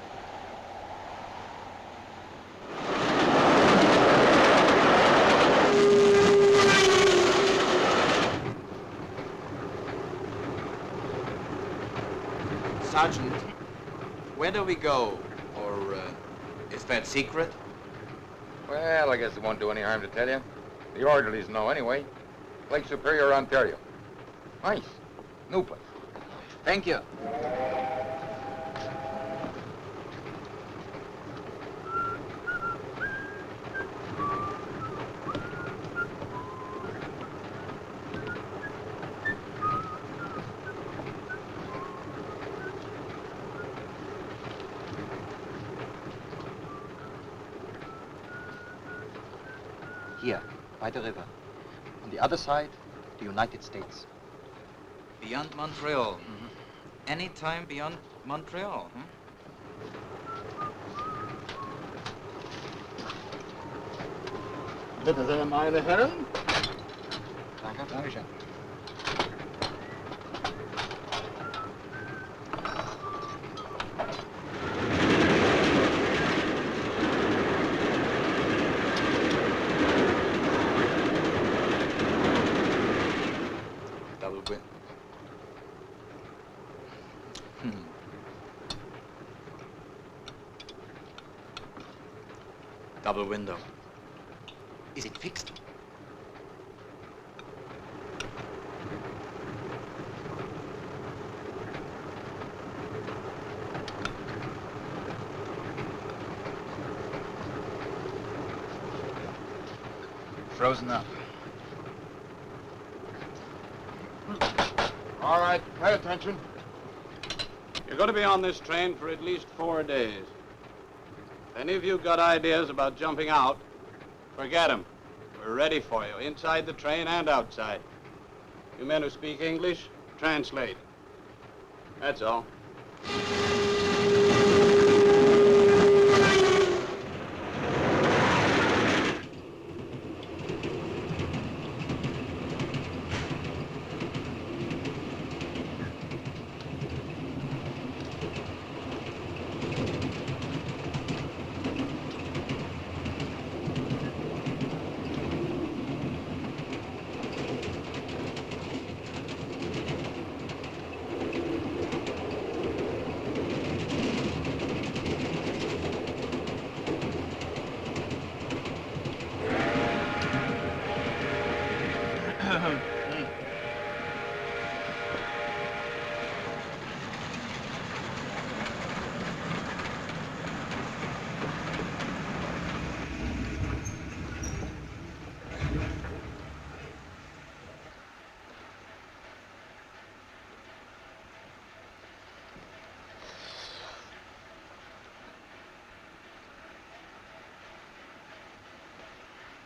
Sergeant, where do we go? Or is that secret? Well, I guess it won't do any harm to tell you. The orderlies know anyway. Lake Superior, Ontario. Nice. New place. Thank you. Here, by the river. On the other side, the United States. Beyond Montreal. Any time beyond Montreal, huh? Bitte sehr, meine Herren. Danke. Dankeschön. Double window. Is it fixed? Frozen up. All right, pay attention. You're going to be on this train for at least 4 days. If any of you got ideas about jumping out, forget them. We're ready for you, inside the train and outside. You men who speak English, translate. That's all.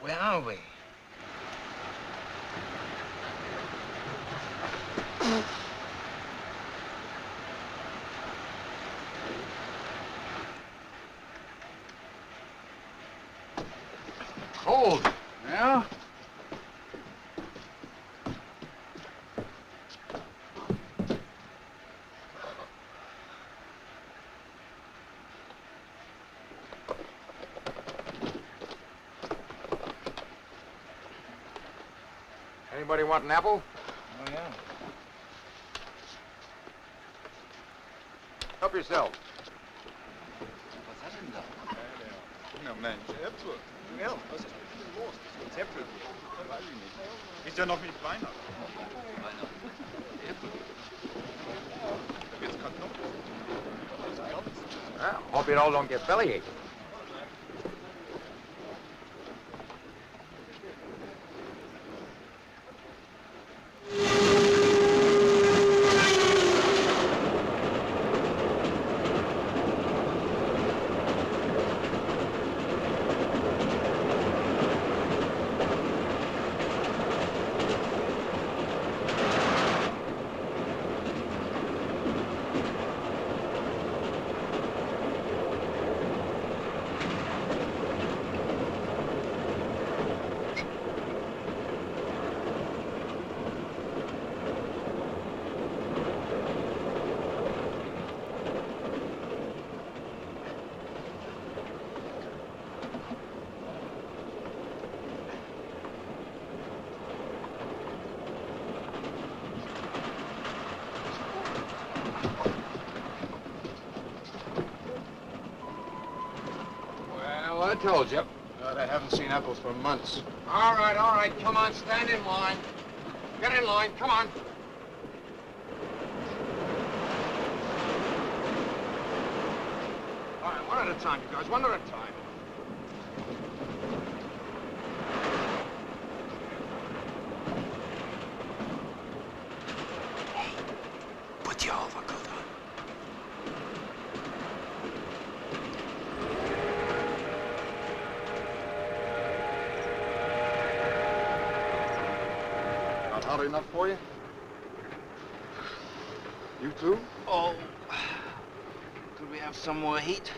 Where are we? Cold. Yeah? Anybody want an apple? Oh, yeah. Help yourself. Was hat denn da? Na Mensch, Äpfel. Ja, was ist mit Ihnen los? Das Äpfel. Weiß ich nicht. Ist ja noch nicht Weihnachten. Äpfel. Da wird's grad noch. Das ist ganz. Well, hope you all don't get bellyache. Well, I told you. I haven't seen apples for months. All right. Come on, stand in line. Get in line, come on. All right, one at a time, you guys. One at a time. Put your overcoat on. Not hot enough for you? You too? Oh, could we have some more heat?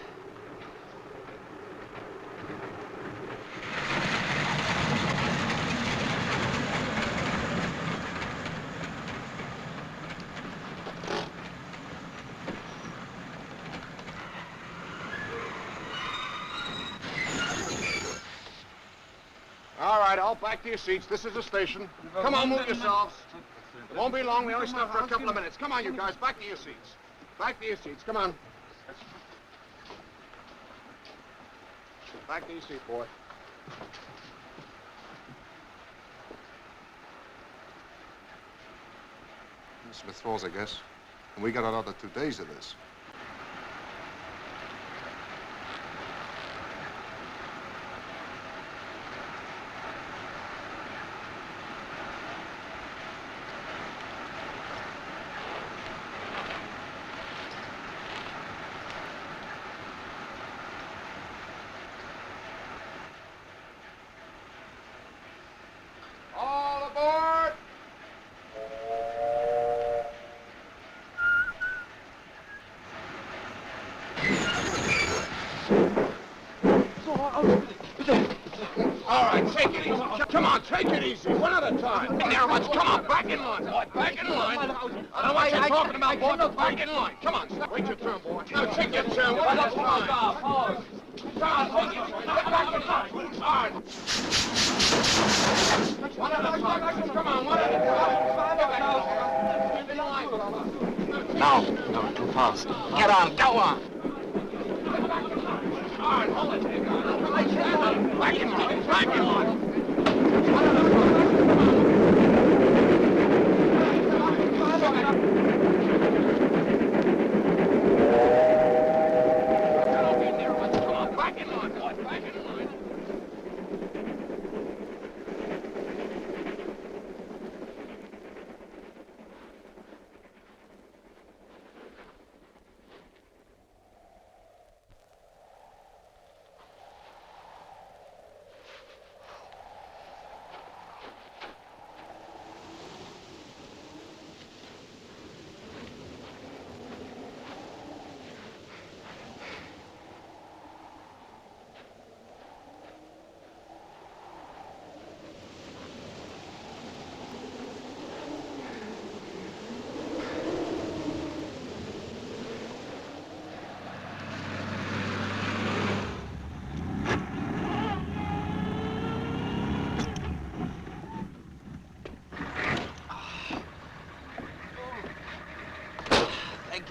All right, all back to your seats. This is the station. Come on, move yourselves. It won't be long. We only stop for a couple of minutes. Come on, you guys. Back to your seats. Back to your seats. Come on. Back to your seat, boy. Smith Falls, I guess. And we got another 2 days of this. All aboard! All right, take it easy. Come on, take it easy. One at a time. There, once. Come on, back in line, boy. Back in line. I don't know what you're talking about, boy, but back in line. Come on, wait your turn, boy. Now, take your turn. One at a time. Come on, take it. Get back in line. All right. One at a time. Come on, one at a time. Get back in line. Get in line. No, too fast. Get on, go on. All right, hold it. Back in line, back in line. Come on, back in line, boy, back in line.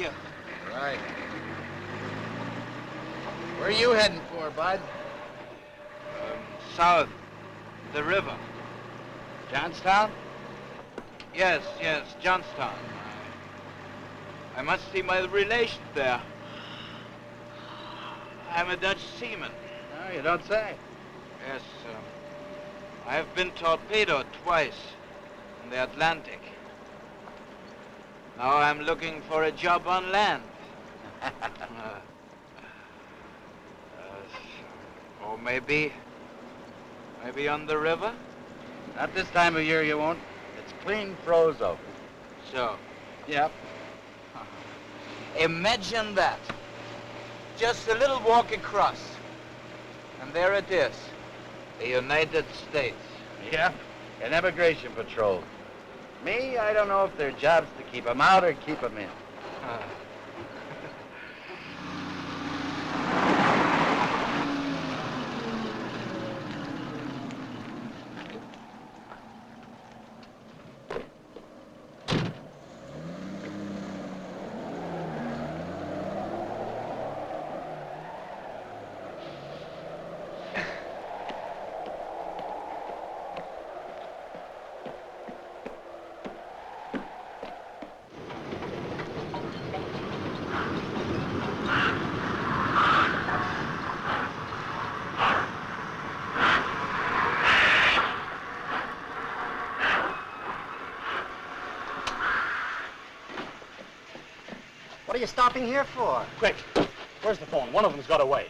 you. Right. Where are you heading for, Bud? South. The river. Johnstown? Yes, Johnstown. I must see my relations there. I'm a Dutch seaman. No, you don't say. Yes, I have been torpedoed twice in the Atlantic. Now I'm looking for a job on land. Or maybe on the river? Not this time of year, you won't. It's clean froze over. So, Yep. imagine that. Just a little walk across. And there it is. The United States. Yep. An immigration patrol. Me, I don't know if their job's to keep 'em out or keep 'em in. What are you stopping here for? Quick, where's the phone? One of them's got away.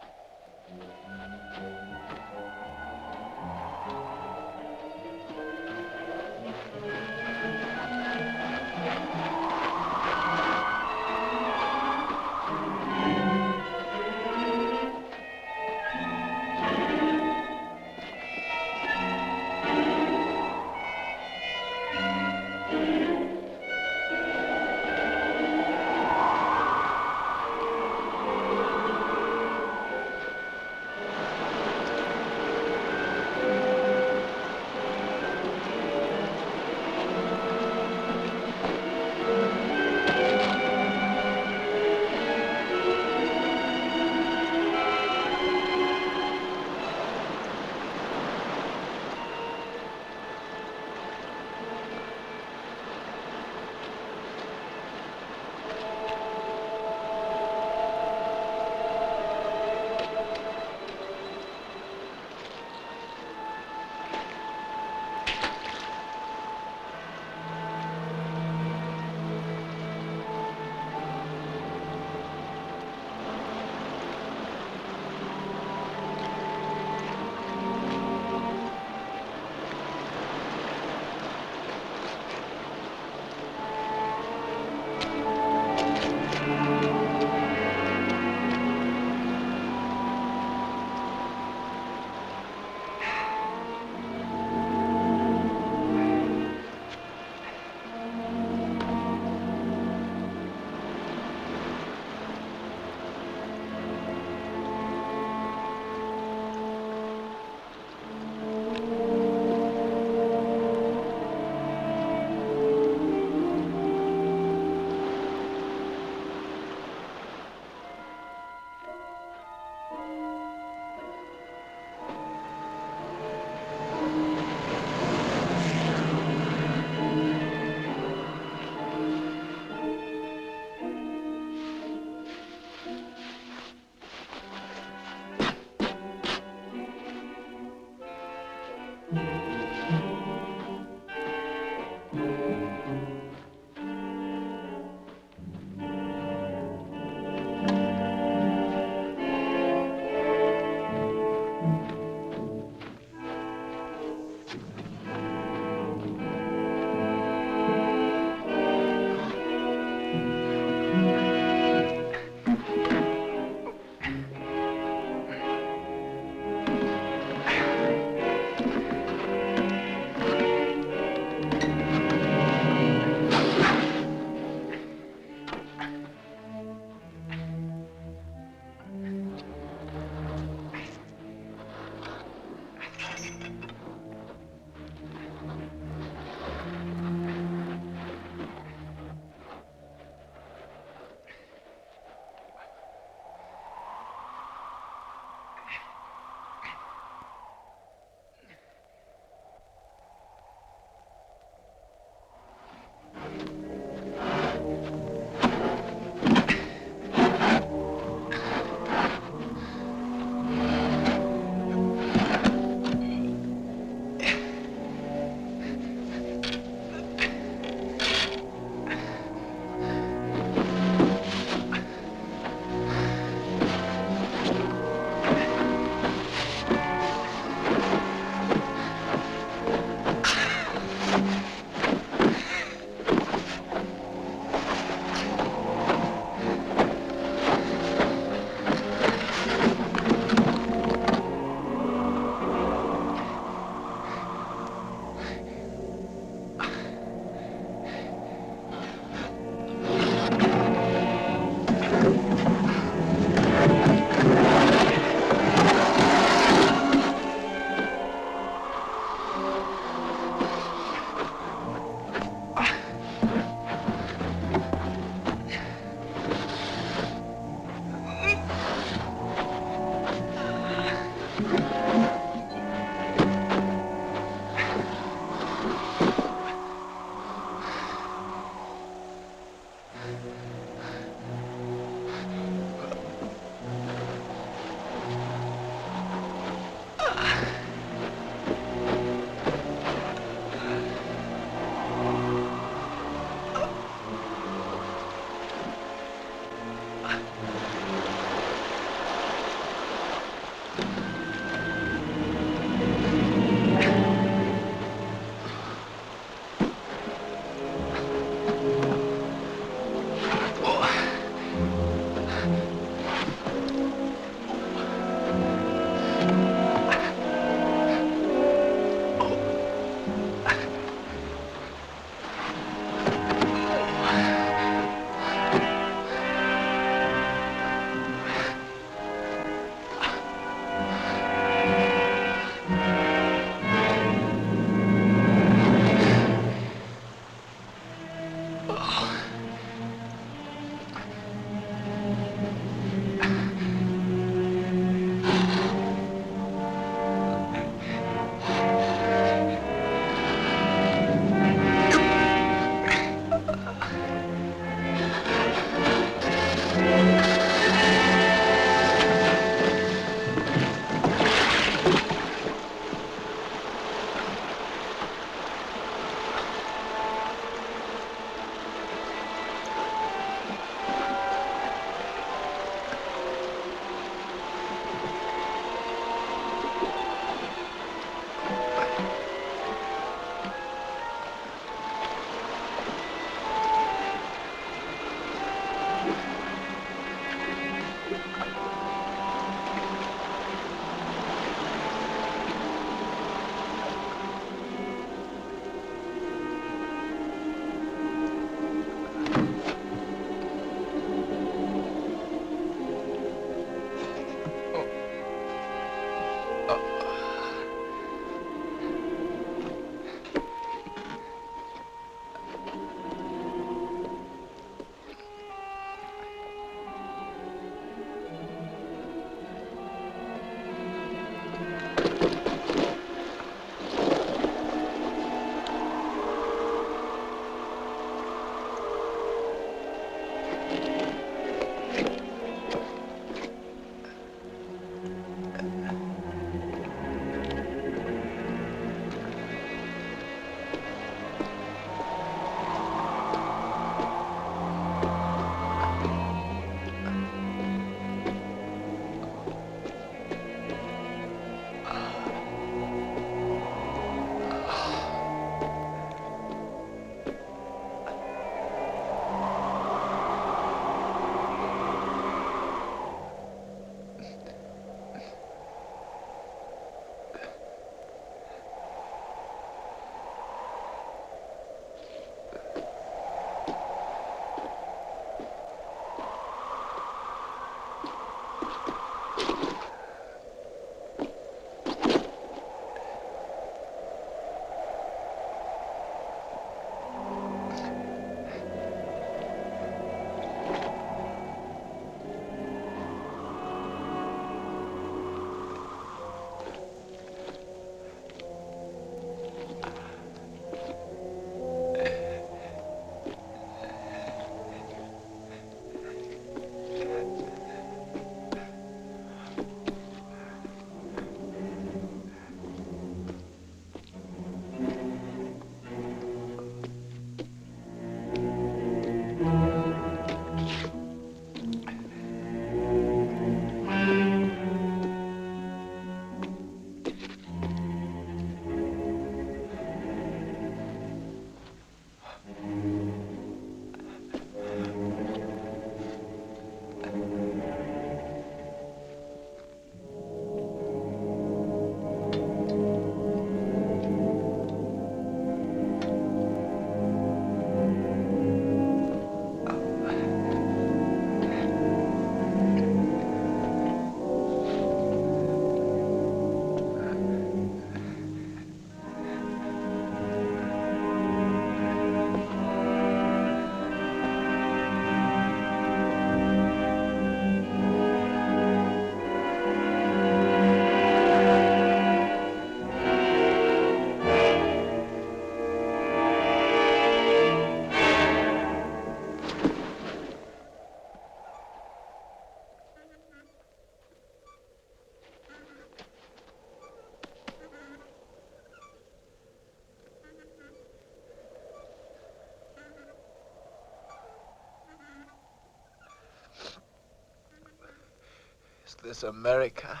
this America?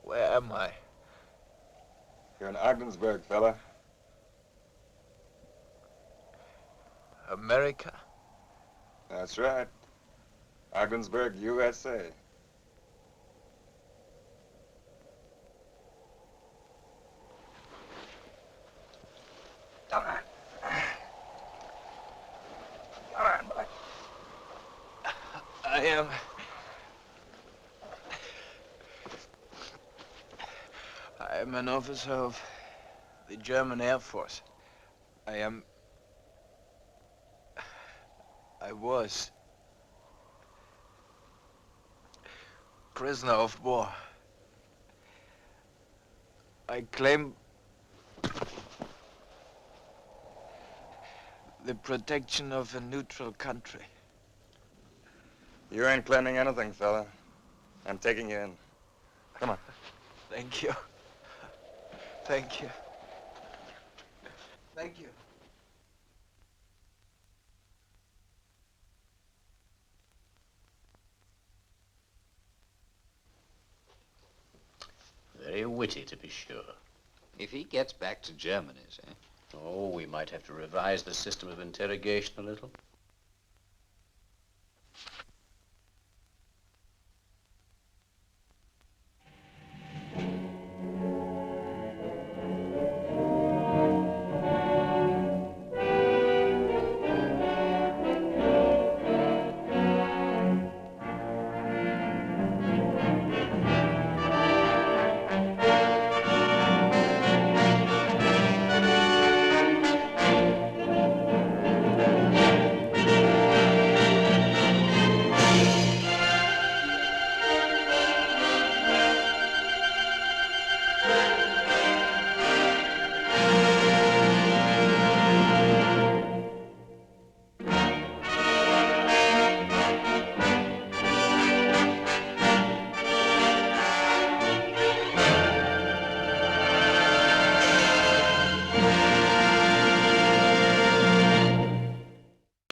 Where am I? You're in Ogdensburg, fella. America? That's right. Ogdensburg, USA. Come on. Come on, boy. I am an officer of the German Air Force. I was prisoner of war. I claim the protection of a neutral country. You ain't claiming anything, fella. I'm taking you in. Come on. Thank you. Thank you. Thank you. Very witty, to be sure. If he gets back to Germany, sir. Oh, we might have to revise the system of interrogation a little.